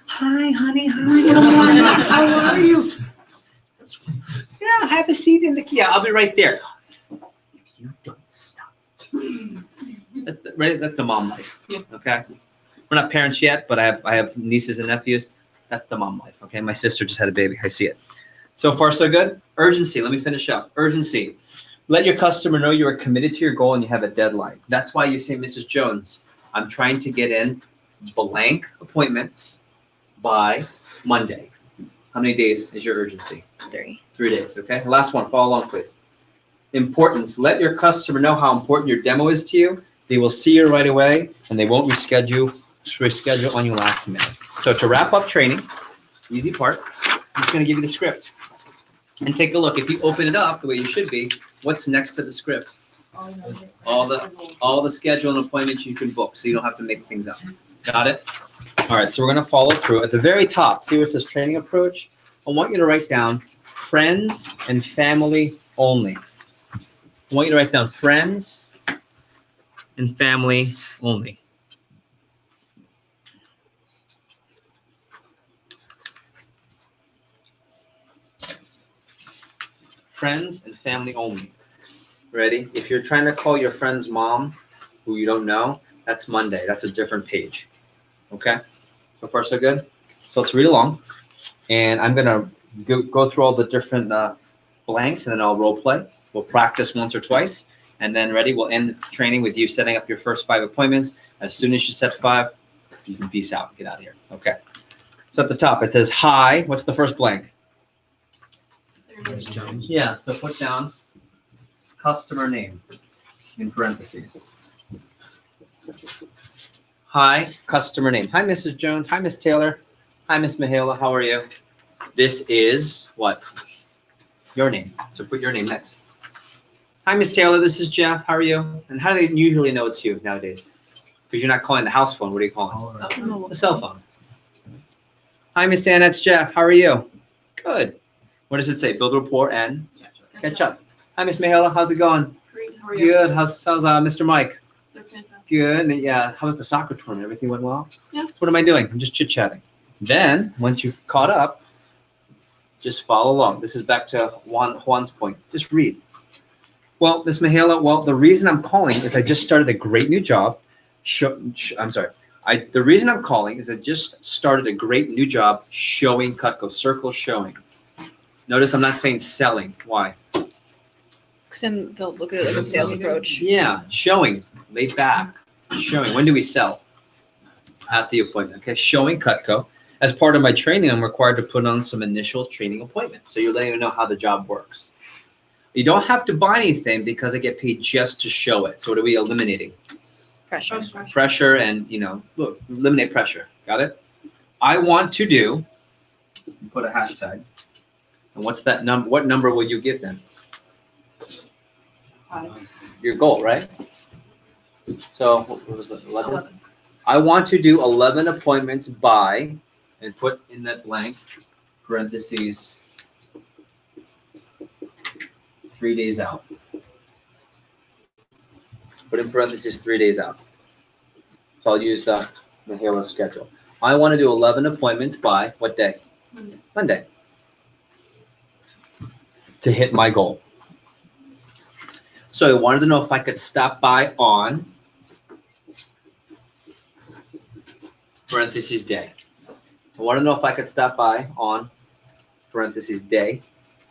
Hi, honey. Hi. How are you? Yeah, have a seat in the Kia. I'll be right there. If you don't stop. Right? That's the mom life. Yeah. Okay. We're not parents yet, but I have nieces and nephews. That's the mom life. Okay. My sister just had a baby. I see it. So far, so good. Urgency. Let me finish up. Urgency. Let your customer know you are committed to your goal and you have a deadline. That's why you say, Mrs. Jones, I'm trying to get in blank appointments by Monday. How many days is your urgency? 3. 3 days, okay? Last one, follow along, please. Importance. Let your customer know how important your demo is to you They will see you right away, and they won't reschedule on you last minute. So to wrap up training, easy part, I'm just going to give you the script. And take a look. If you open it up the way you should be, what's next to the script? All the schedule and appointments you can book, so you don't have to make things up. Got it? All right, so we're going to follow through. At the very top, see where it says training approach? I want you to write down friends and family only. I want you to write down friends and family only. Friends and family only. Ready? If you're trying to call your friend's mom, who you don't know, that's Monday. That's a different page. Okay? So far, so good? So let's read along. And I'm going to go through all the different blanks, and then I'll role play. We'll practice once or twice. And then, ready? We'll end the training with you setting up your first 5 appointments. As soon as you set 5, you can peace out and get out of here. Okay. So at the top, it says, hi. What's the first blank? Yeah, so put down customer name in parentheses. Hi, customer name. Hi, Mrs. Jones. Hi, Miss Taylor. Hi, Miss Mihaela. How are you? This is what? Your name. So put your name next. Hi, Miss Taylor. This is Jeff. How are you? And how do they usually know it's you nowadays? Because you're not calling the house phone. What are you calling? The cell phone. Hi, Miss Anna. It's Jeff. How are you? Good. What does it say? Build rapport and catch up. Hi, Miss Mihaela. How's it going? Great. How are you? Good. How's Mr. Mike? They're fantastic. Good. And then, yeah, how was the soccer tournament? Everything went well? Yeah. What am I doing? I'm just chit-chatting. Then, once you've caught up, just follow along. This is back to Juan's point. Just read. Well, Miss Mihaela, the reason I'm calling is I just started a great new job. I'm sorry. The reason I'm calling is I just started a great new job showing Cutco. Circle showing. Notice I'm not saying selling. Why? Because then they'll look at it like a sales approach. Yeah, showing, laid back, showing. When do we sell? At the appointment. Okay, showing Cutco. As part of my training, I'm required to put on some initial training appointments. So you're letting them know how the job works. You don't have to buy anything because I get paid just to show it. So what are we eliminating? Pressure. Pressure and, look, eliminate pressure. Got it? I want to do, put a hashtag. And what's that number? What number will you give them? Your goal, right? So what was it? 11? I want to do 11 appointments by, and put in that blank, parentheses, 3 days out. Put in parentheses 3 days out. So I'll use Mihaela's schedule. I want to do 11 appointments by what day? Monday. To hit my goal. So I wanted to know if I could stop by on parentheses day. I want to know if I could stop by on parentheses day.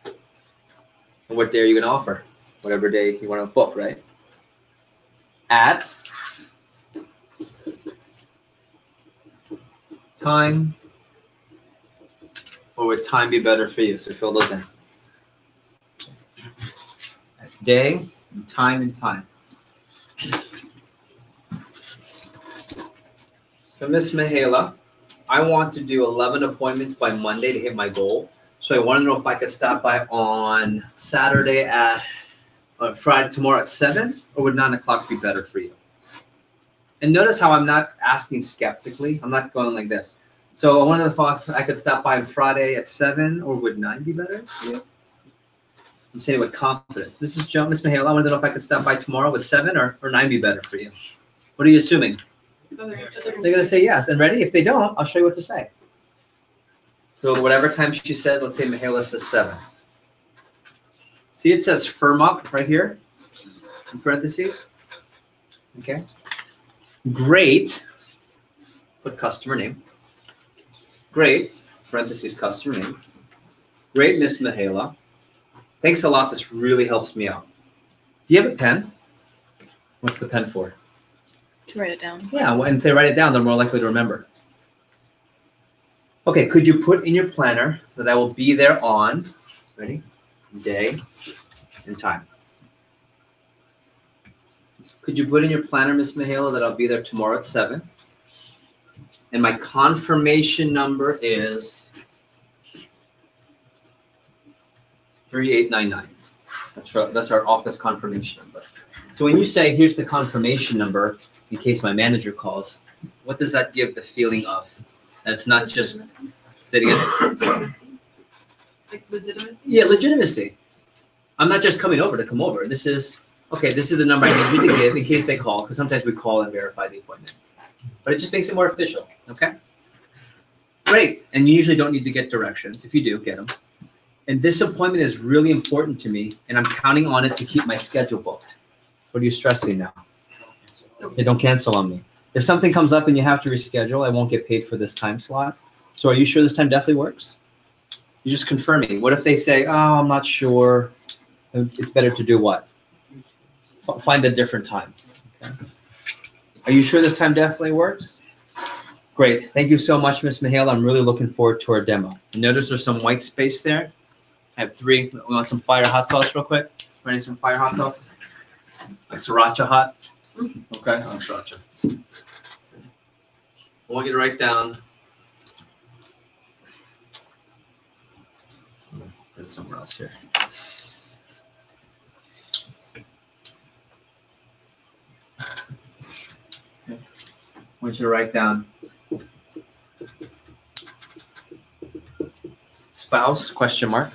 And what day are you going to offer? Whatever day you want to book, right? At time, or would time be better for you? So fill those in. Day, and time, and time. So Miss Mihaela, I want to do 11 appointments by Monday to hit my goal. So I want to know if I could stop by on Saturday at Friday, tomorrow at 7, or would 9 o'clock be better for you? And notice how I'm not asking skeptically. I'm not going like this. So I wonder if I could stop by on Friday at 7, or would 9 be better for you? I'm saying it with confidence. Mrs. Jones, Miss Mihaela, I want to know if I could stop by tomorrow with 7 or 9 be better for you. What are you assuming? They're going to say yes. And ready? If they don't, I'll show you what to say. So whatever time she said, let's say Mihaela says 7. See, it says firm up right here in parentheses. Okay. Great. Put customer name. Great. Parentheses customer name. Great, Miss Mihaela. Thanks a lot. This really helps me out. Do you have a pen? What's the pen for? To write it down. Yeah, and if they write it down, they're more likely to remember. Okay, could you put in your planner that I will be there on, ready, day and time. Could you put in your planner, Miss Mihaela, that I'll be there tomorrow at 7? And my confirmation number is 3899. That's our office confirmation number. So when you say, here's the confirmation number, in case my manager calls, what does that give the feeling of? That's not just, say it again. Like legitimacy? Yeah, legitimacy. I'm not just coming over to come over. This is the number I need you to give in case they call, because sometimes we call and verify the appointment. But it just makes it more official, okay? Great, and you usually don't need to get directions. If you do, get them. And this appointment is really important to me, and I'm counting on it to keep my schedule booked. What are you stressing now? Yeah, don't cancel on me. If something comes up and you have to reschedule, I won't get paid for this time slot. So are you sure this time definitely works? You're just confirming. What if they say, oh, I'm not sure. It's better to do what? Find a different time. Okay. Are you sure this time definitely works? Great. Thank you so much, Ms. Mihaela. I'm really looking forward to our demo. Notice there's some white space there. I have 3. We want some fire hot sauce real quick. Ready some fire hot sauce? Like sriracha hot? Okay, sriracha. I want you to write down. Put it somewhere else here. Okay. I want you to write down spouse, question mark.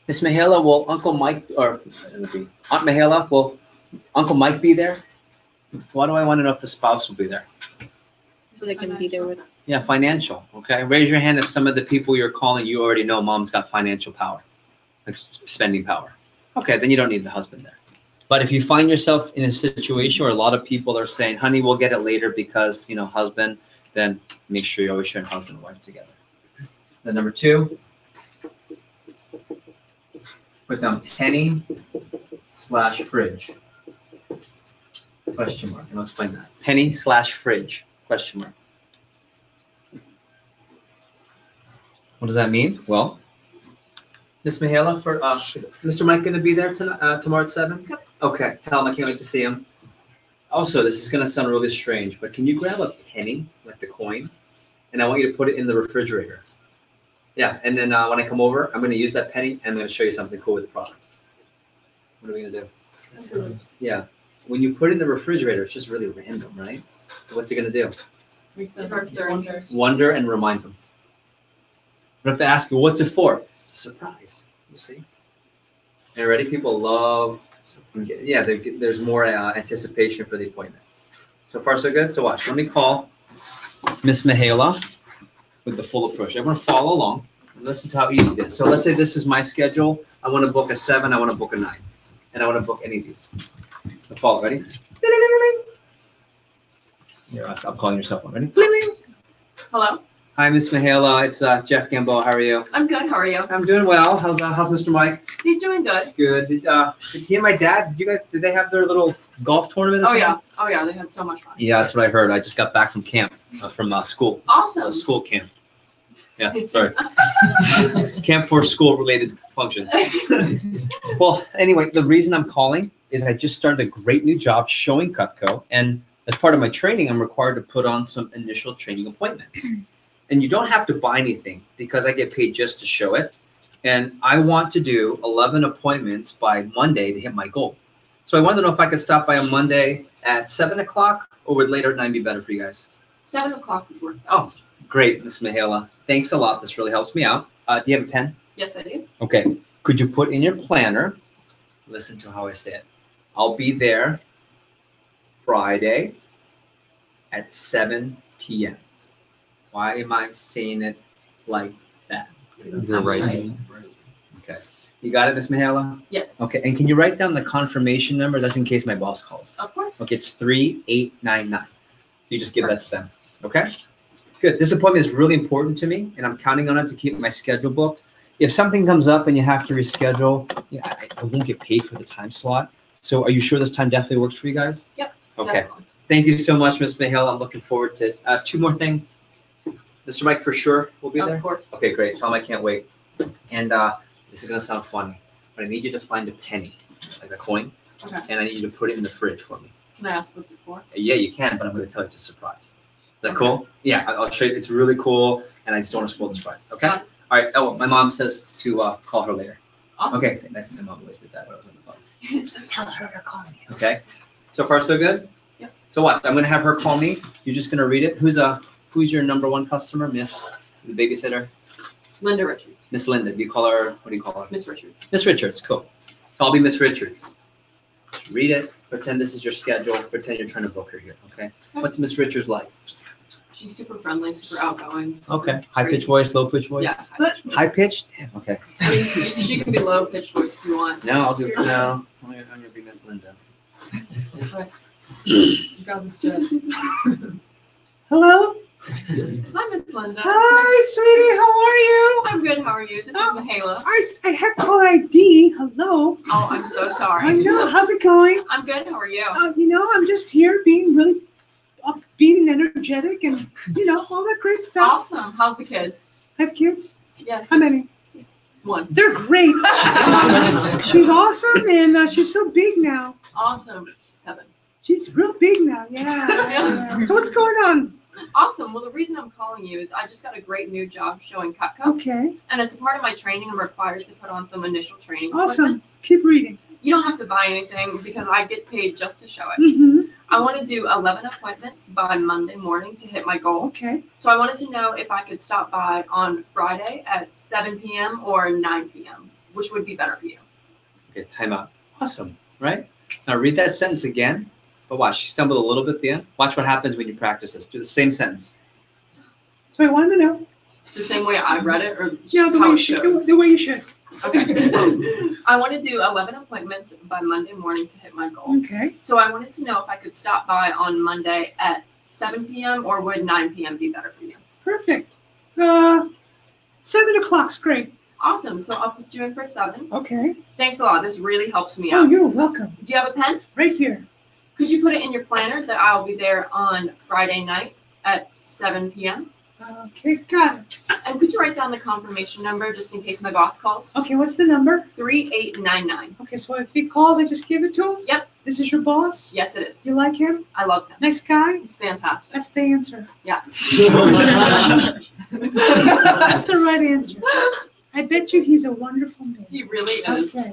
Miss Mihaela, will Uncle Mike, or Aunt Mihaela, will Uncle Mike be there? Why do I want to know if the spouse will be there? So they can be there with. Yeah, financial, okay? Raise your hand if some of the people you're calling, you already know mom's got financial power, like spending power. Okay, then you don't need the husband there. But if you find yourself in a situation where a lot of people are saying, honey, we'll get it later because, husband, then make sure you're always showing husband and wife together. Then number 2, put down penny/fridge, question mark, and I'll explain that. Penny/fridge, question mark. What does that mean? Well, Miss Mihaela, is Mr. Mike going to be there tomorrow at 7? Yep. Okay, tell him I can't wait to see him. Also, this is going to sound really strange, but can you grab a penny, like the coin, and I want you to put it in the refrigerator? Yeah, and then when I come over, I'm going to use that penny, and I'm going to show you something cool with the product. What are we going to do? Yeah, when you put it in the refrigerator, it's just really random, right? So what's it going to do? Sparks their interest. Wonder and remind them. But if they ask you, what's it for? It's a surprise. You see? And already people love, yeah, there's more anticipation for the appointment. So far, so good. So watch. Let me call Miss Mihaela with the full approach. Everyone follow along and listen to how easy it is. So let's say this is my schedule. I want to book a 7. I want to book a 9. And I want to book any of these. So follow. Ready? Here, stop calling yourself one. Ready? Hello? Hi, Miss Mihaela. It's Jeff Gamboa. How are you? I'm good. How are you? I'm doing well. How's Mr. Mike? He's doing good. Good. Did he and my dad? Did they have their little golf tournament? Or something? Oh yeah. They had so much fun. Yeah, that's what I heard. I just got back from camp, from school. Awesome. School camp. Yeah, sorry. Camp for school-related functions. Well, anyway, the reason I'm calling is I just started a great new job showing Cutco, and as part of my training, I'm required to put on some initial training appointments. And you don't have to buy anything because I get paid just to show it. And I want to do 11 appointments by Monday to hit my goal. So I wanted to know if I could stop by on Monday at 7 o'clock, or would later at 9 be better for you guys? 7 o'clock would work best. Oh, great, Miss Mihaela. Thanks a lot. This really helps me out. Do you have a pen? Yes, I do. Okay. Could you put in your planner, listen to how I say it. I'll be there Friday at 7 p.m. Why am I saying it like that? You're right. Okay. You got it, Miss Mihaela? Yes. Okay. And can you write down the confirmation number? That's in case my boss calls. Of course. Okay. It's 3899. You just give that to them. Okay. Good. This appointment is really important to me, and I'm counting on it to keep my schedule booked. If something comes up and you have to reschedule, I won't get paid for the time slot. So are you sure this time definitely works for you guys? Yep. Okay. Definitely. Thank you so much, Miss Mihaela. I'm looking forward to 2 more things. Mr. Mike for sure will be there? Of course. Okay, great. Tell him I can't wait. And this is going to sound funny, but I need you to find a penny, like a coin, Okay. and I need you to put it in the fridge for me. Can I ask what's it for? Yeah, you can, but I'm going to tell you it's a surprise. Is that Okay. cool? Yeah, I'll show you. It's really cool, and I just don't want to spoil the surprise. Okay. Got it. All right. Oh, my mom says to call her later. Awesome. Okay. That's my mom always did that when I was on the phone. Tell her to call me. Okay. So far, so good. Yep. So watch. I'm going to have her call me. You're just going to read it. Who's your number one customer, Miss the babysitter? Linda Richards. Miss Linda. Do you call her? What do you call her? Miss Richards. Miss Richards. Cool. So I'll be Miss Richards. Just read it. Pretend this is your schedule. Pretend you're trying to book her here. Okay. What's Miss Richards like? She's super friendly, super outgoing. Super Okay. High crazy. pitched voice, low pitched voice. Yeah. High pitched? Damn. Okay. I mean, she can be low pitched voice if you want. No, I'll do no. I'm gonna be Miss Linda. God, this just. Hello. Hi, Miss Linda. Hi, sweetie. How are you? I'm good. How are you? This is Michaela. I have caller ID. Hello. Oh, I'm so sorry. I know. How's it going? I'm good. How are you? I'm just here being really upbeat and energetic and, all that great stuff. Awesome. How's the kids? I have kids? Yes. How many? One. They're great. She's awesome and she's so big now. Awesome. 7. She's real big now. Yeah. So what's going on? Awesome. Well, the reason I'm calling you is I just got a great new job showing Cutco. Okay. And as a part of my training, I'm required to put on some initial training Awesome. equipment. Keep reading. You don't have to buy anything because I get paid just to show it. Mm-hmm. I want to do 11 appointments by Monday morning to hit my goal. Okay. So I wanted to know if I could stop by on Friday at 7 p.m. or 9 p.m., which would be better for you. Okay, time out. Awesome, right? Now read that sentence again. But watch, she stumbled a little bit at the end. Watch what happens when you practice this. Do the same sentence. That's what I wanted to know. The same way I read it, or Yeah, the way how you it should. shows? The way you should. Okay. I want to do 11 appointments by Monday morning to hit my goal. Okay. So I wanted to know if I could stop by on Monday at 7 p.m. or would 9 p.m. be better for you? Perfect. 7 o'clock's great. Awesome. So I'll put you in for 7. Okay. Thanks a lot. This really helps me Oh, out. you're welcome. Do you have a pen? Right here. Could you put it in your planner that I'll be there on Friday night at 7 p.m.? Okay, got it. And could you write down the confirmation number just in case my boss calls? Okay, what's the number? 3899. Okay, so if he calls, I just give it to him? Yep. This is your boss? Yes, it is. You like him? I love him. Nice guy? He's fantastic. That's the answer. Yeah. That's the right answer. I bet you he's a wonderful man. He really is. Okay.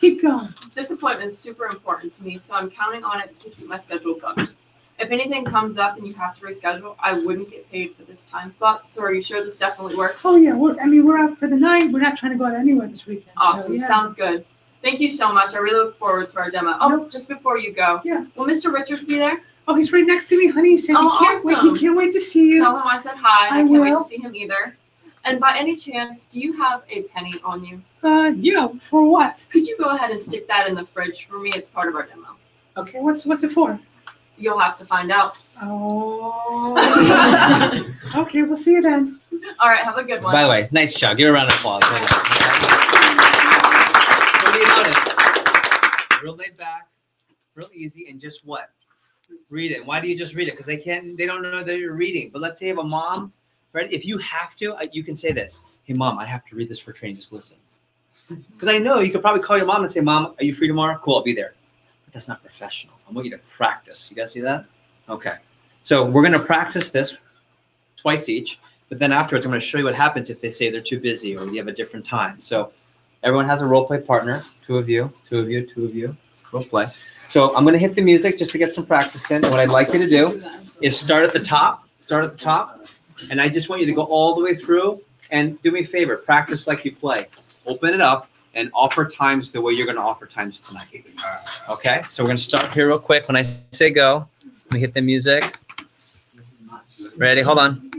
Keep going. This appointment is super important to me, so I'm counting on it to keep my schedule booked. If anything comes up and you have to reschedule, I wouldn't get paid for this time slot. So are you sure this definitely works? Oh, yeah. We're out for the night. We're not trying to go out anywhere this weekend. Awesome. So, yeah. Sounds good. Thank you so much. I really look forward to our demo. Oh, Nope. just before you go. Yeah. Will Mr. Richards be there? Oh, he's right next to me, honey. He said Oh, he can't wait. awesome. He can't wait to see you. Tell him I said hi. I I can't wait will. to see him either. And by any chance, do you have a penny on you? Yeah. For what? Could you go ahead and stick that in the fridge for me? It's part of our demo. Okay. What's it for? You'll have to find out. Oh. Okay. We'll see you then. All right. Have a good one. By the way, nice job. Give her a round of applause. What do you notice? Real laid back, real easy, and just what? Read it. Why do you just read it? Because they don't know that you're reading. But let's say you have a mom, right? If you have to, you can say this. Hey, Mom, I have to read this for training. Just listen. Because I know you could probably call your mom and say, Mom, are you free tomorrow? Cool, I'll be there. But that's not professional. I want you to practice. You guys see that? Okay. So we're going to practice this twice each. But then afterwards, I'm going to show you what happens if they say they're too busy or you have a different time. So everyone has a role play partner. 2 of you, 2 of you, 2 of you. Role play. So I'm going to hit the music just to get some practice in. What I'd like you to do is start at the top. Start at the top. And I just want you to go all the way through. And do me a favor. Practice like you play. Open it up and offer times the way you're going to offer times tonight. Okay? So we're going to start here real quick. When I say go, let me hit the music. Ready? Hold on.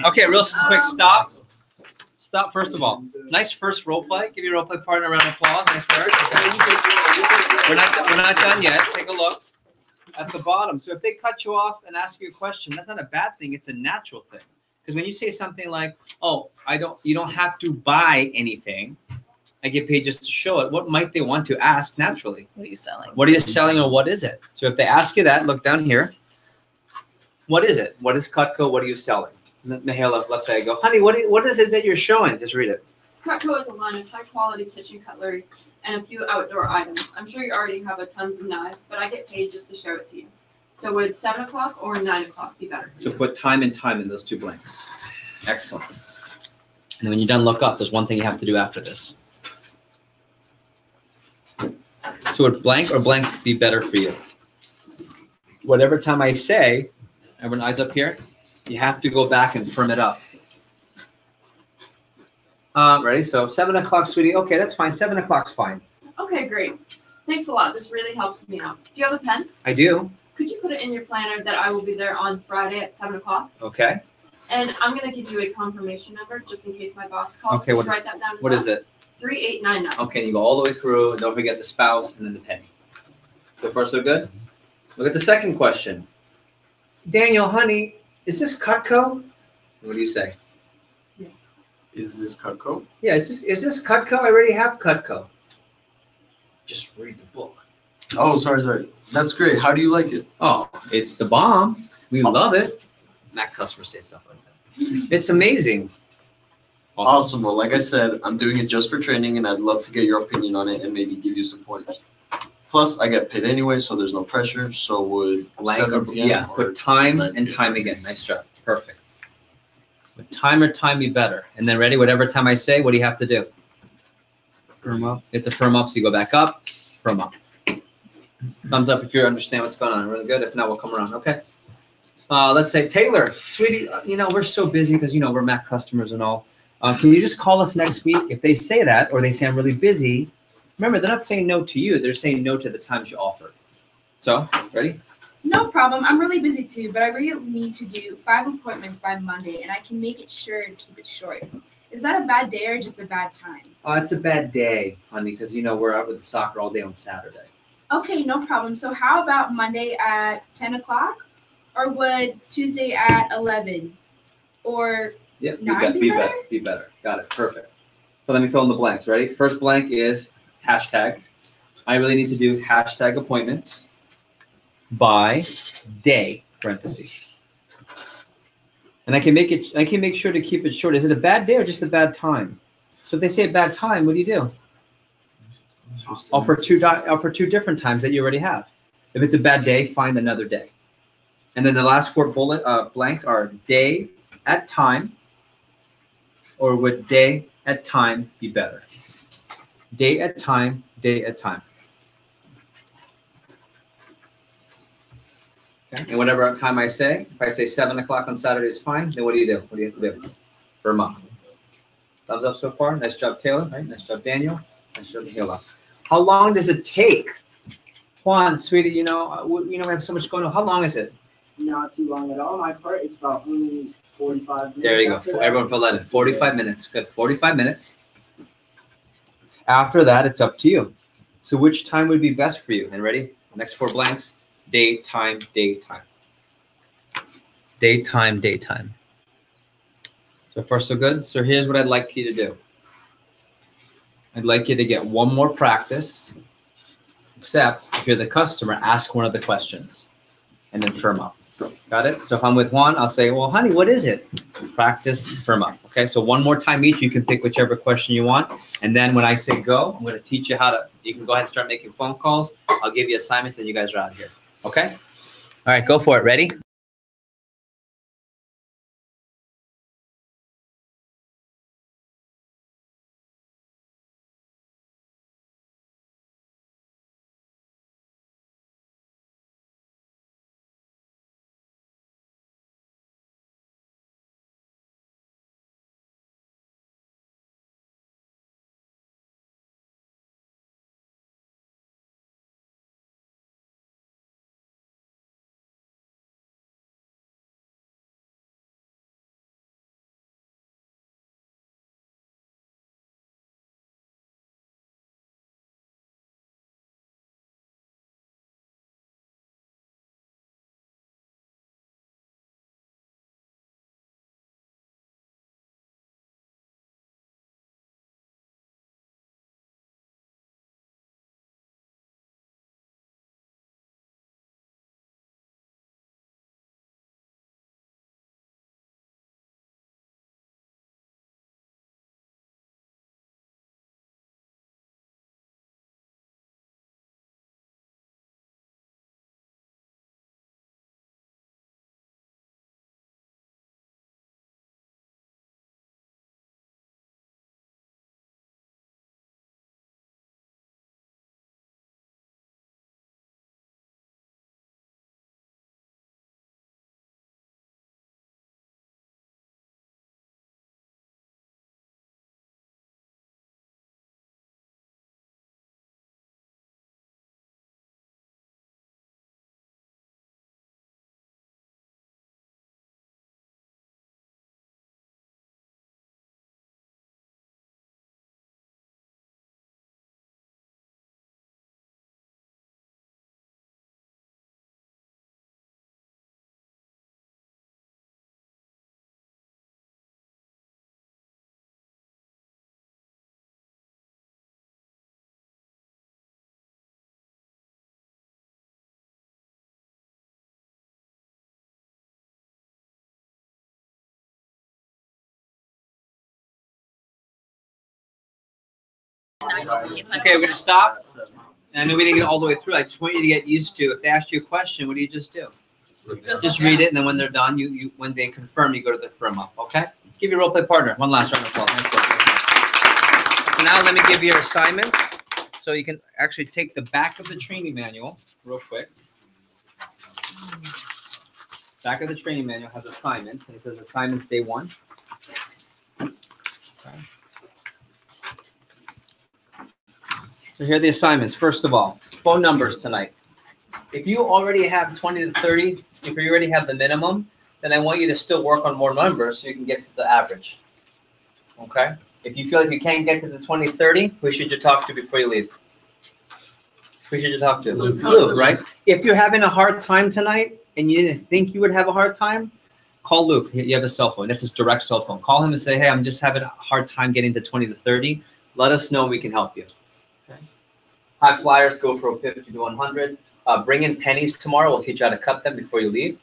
Okay, real quick stop. Stop first of all. Nice first role play. Give your role play partner a round of applause. Nice work. We're not done yet. Take a look at the bottom. So if they cut you off and ask you a question, that's not a bad thing. It's a natural thing. Because when you say something like, "Oh, you don't have to buy anything. I get paid just to show it." What might they want to ask naturally? What are you selling? What are you selling, or what is it? So if they ask you that, look down here. What is it? What is Cutco? What are you selling? Mihaela, let's say I go, "Honey, what is it that you're showing?" Just read it. Cutco is a line of high-quality kitchen cutlery and a few outdoor items. I'm sure you already have a tons of knives, but I get paid just to show it to you. So would 7 o'clock or 9 o'clock be better? So put time and time in those two blanks. Excellent. And then when you're done, look up. There's one thing you have to do after this. So would blank or blank be better for you? Whatever time I say, everyone eyes up here, you have to go back and firm it up. Ready? So 7 o'clock, sweetie. Okay, that's fine. 7 o'clock's fine. Okay, great. Thanks a lot. This really helps me out. Do you have a pen? I do. Could you put it in your planner that I will be there on Friday at 7 o'clock? Okay. And I'm going to give you a confirmation number just in case my boss calls. Okay, Could you write that down as well? What is it? 3899. Okay, you go all the way through, and don't forget the spouse and then the penny. So far, so good? Look at the second question. Daniel, honey, is this Cutco? What do you say? Is this Cutco? Yeah, is this Cutco? I already have Cutco. Just read the book. Oh, sorry. That's great. How do you like it? Oh, it's the bomb. We love it. Mac customers say stuff like that. It's amazing. Awesome. Well, like I said, I'm doing it just for training, and I'd love to get your opinion on it and maybe give you some pointers. Plus, I get paid anyway, so there's no pressure. So would Blank 7 or, p.m. yeah, or put time 9 and p.m. time again. Nice job. Perfect. Would time or time be better? And then ready, whatever time I say, what do you have to do? Firm up. You have to firm up, so you go back up, firm up. Thumbs up if you understand what's going on. Really good. If not, we'll come around. Okay. Let's say, Taylor, sweetie, we're so busy because, we're Mac customers and all. Can you just call us next week? If they say that, or they say I'm really busy, remember, they're not saying no to you. They're saying no to the times you offer. So, ready? No problem. I'm really busy too, but I really need to do 5 appointments by Monday, and I can make it sure to keep it short. Is that a bad day or just a bad time? It's a bad day, honey, because, we're out with the soccer all day on Saturday. Okay, no problem. So how about Monday at 10 o'clock? Or would Tuesday at 11? Or Yep, 9 be better. Be better. Got it. Perfect. So let me fill in the blanks. Ready? First blank is hashtag. I really need to do hashtag appointments by day, parentheses. And I can make sure to keep it short. Is it a bad day or just a bad time? So if they say a bad time, what do? Offer two different times that you already have. If it's a bad day, find another day. And then the last 4 blanks are day at time, or would day at time be better? Day at time, day at time. Okay. And whatever time I say, if I say 7 o'clock on Saturday is fine, then what do? What do you have to do? Firm up. Thumbs up so far. Nice job, Taylor. Right? Nice job, Daniel. Nice job, Hila. How long does it take? Juan, sweetie, we have so much going on. How long is it? Not too long at all. My part, it's about only 45 minutes. There you go. After that, Everyone fill that in. 45 minutes. Good. 45 minutes. After that, it's up to you. So which time would be best for you? And ready? Next 4 blanks. Day, time, day, time. Day, time, day, time. So far, so good. So here's what I'd like you to do. I'd like you to get one more practice, except if you're the customer, ask one of the questions and then firm up. Got it? So if I'm with Juan, I'll say, well, honey, what is it? Practice, firm up. Okay, so one more time each, you can pick whichever question you want. And then when I say go, I'm going to teach you you can go ahead and start making phone calls. I'll give you assignments and you guys are out of here. Okay? All right, go for it. Ready? Okay, we're gonna stop. And I mean, we didn't get all the way through. I just want you to get used to, if they ask you a question, what do you just do? Just read it, and then when they're done, you when they confirm, you go to the firm up, okay? Give your role play partner one last round of applause. Nice work. So now let me give you your assignments. So you can actually take the back of the training manual real quick. Back of the training manual has assignments, and it says assignments day 1. Okay. So here are the assignments. First of all, phone numbers tonight. If you already have 20 to 30, if you already have the minimum, then I want you to still work on more numbers so you can get to the average. Okay? If you feel like you can't get to the 20, 30, who should you talk to before you leave? Who should you talk to? Luke, right? If you're having a hard time tonight and you didn't think you would have a hard time, call Luke. You have a cell phone. That's his direct cell phone. Call him and say, hey, I'm just having a hard time getting to 20 to 30. Let us know. We can help you. Okay? High flyers go for 50 to 100. Bring in pennies tomorrow. We'll teach you how to cut them before you leave.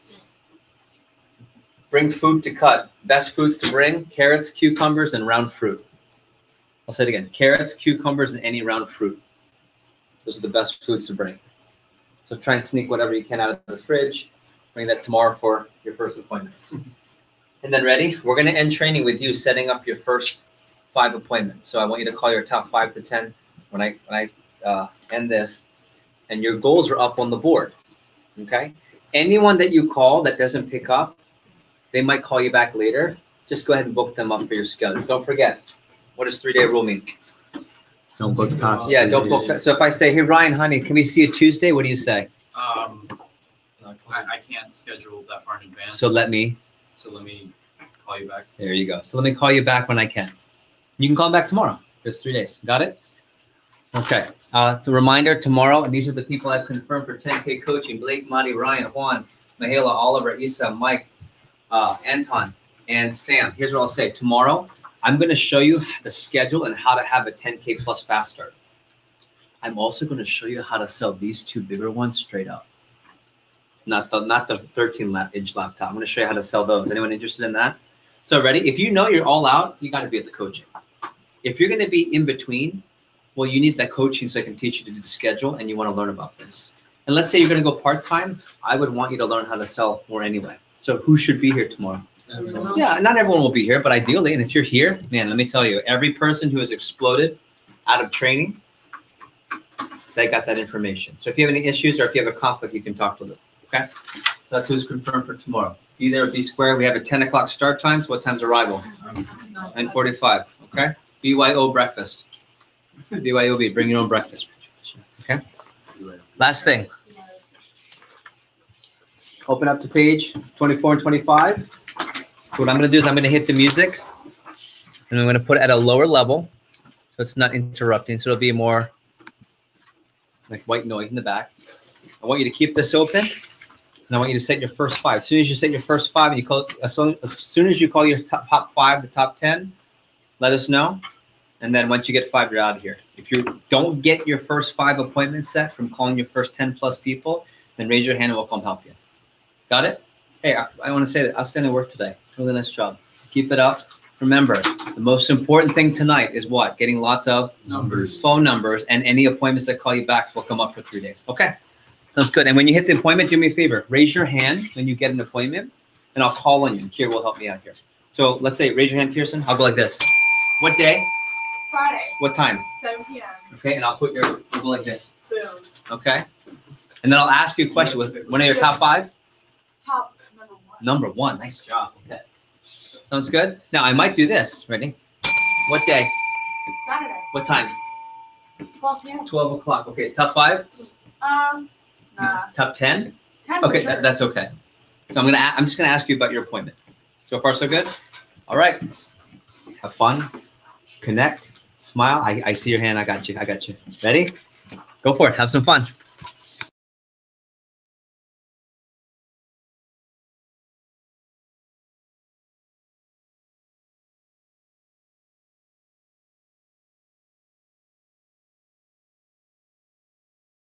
Bring food to cut. Best foods to bring, carrots, cucumbers, and round fruit. I'll say it again. Carrots, cucumbers, and any round fruit. Those are the best foods to bring. So try and sneak whatever you can out of the fridge. Bring that tomorrow for your first appointments. And then ready? We're going to end training with you setting up your first 5 appointments. So I want you to call your top 5 to 10 when I end this. And your goals are up on the board. Okay? Anyone that you call that doesn't pick up, they might call you back later. Just go ahead and book them up for your schedule. Don't forget, what does 3-day rule mean? Don't book past. Yeah, don't book that. So if I say, hey, Ryan, honey, can we see you Tuesday? What do you say? I can't schedule that far in advance. So let me call you back. There you go. So let me call you back when I can. You can call back tomorrow. Just 3 days. Got it? Okay. The reminder tomorrow, and these are the people I've confirmed for 10K coaching: Blake, Monty, Ryan, Juan, Mahela, Oliver, Isa, Mike, Anton, and Sam. Here's what I'll say. Tomorrow, I'm going to show you the schedule and how to have a 10K plus fast start. I'm also going to show you how to sell these 2 bigger ones straight up. Not the 13-inch laptop. I'm going to show you how to sell those. Anyone interested in that? So ready? If you know you're all out, you got to be at the coaching. If you're going to be in between, well, you need that coaching so I can teach you to do the schedule, and you want to learn about this. And let's say you're going to go part-time. I would want you to learn how to sell more anyway. So who should be here tomorrow? Everyone. Yeah, not everyone will be here, but ideally, and if you're here, man, let me tell you, every person who has exploded out of training, they got that information. So if you have any issues or if you have a conflict, you can talk to them. Okay? So that's who's confirmed for tomorrow. Be there at B Square. We have a 10 o'clock start time. So what time's arrival? 9:45. Okay? BYO breakfast. BYOB, bring your own breakfast. Okay? Last thing. Open up to page 24 and 25. So what I'm going to do is I'm going to hit the music, and I'm going to put it at a lower level so it's not interrupting. So it'll be more like white noise in the back. I want you to keep this open, and I want you to set your first 5. As soon as you set your first 5, and you call, as soon as you call your top 5, the top 10, let us know. And then once you get 5, you're out of here. If you don't get your first 5 appointments set from calling your first 10 plus people, then raise your hand and we'll come help you. Got it? Hey, I want to say that outstanding work today. Really nice job. Keep it up. Remember, the most important thing tonight is what? Getting lots of phone numbers, and any appointments that call you back will come up for 3 days. Okay? Sounds good. And when you hit the appointment, do me a favor. Raise your hand when you get an appointment, and I'll call on you. And Kier will help me out here. So let's say, raise your hand, Kirsten. I'll go like this. What day? Friday. What time? 7 p.m. Okay, and I'll go like this. Boom. Okay? And then I'll ask you a question. Was one of your top 5? Top Number 1. Nice job. Okay. Sounds good? Now, I might do this. Ready? What day? Saturday. What time? 12 p.m. 12 o'clock. Okay. Top 5? Nah. Top 10? 10. Okay, for sure. that's okay. So I'm just gonna ask you about your appointment. So far, so good? All right. Have fun. Connect. Smile. I see your hand. I got you. Ready? Go for it. Have some fun.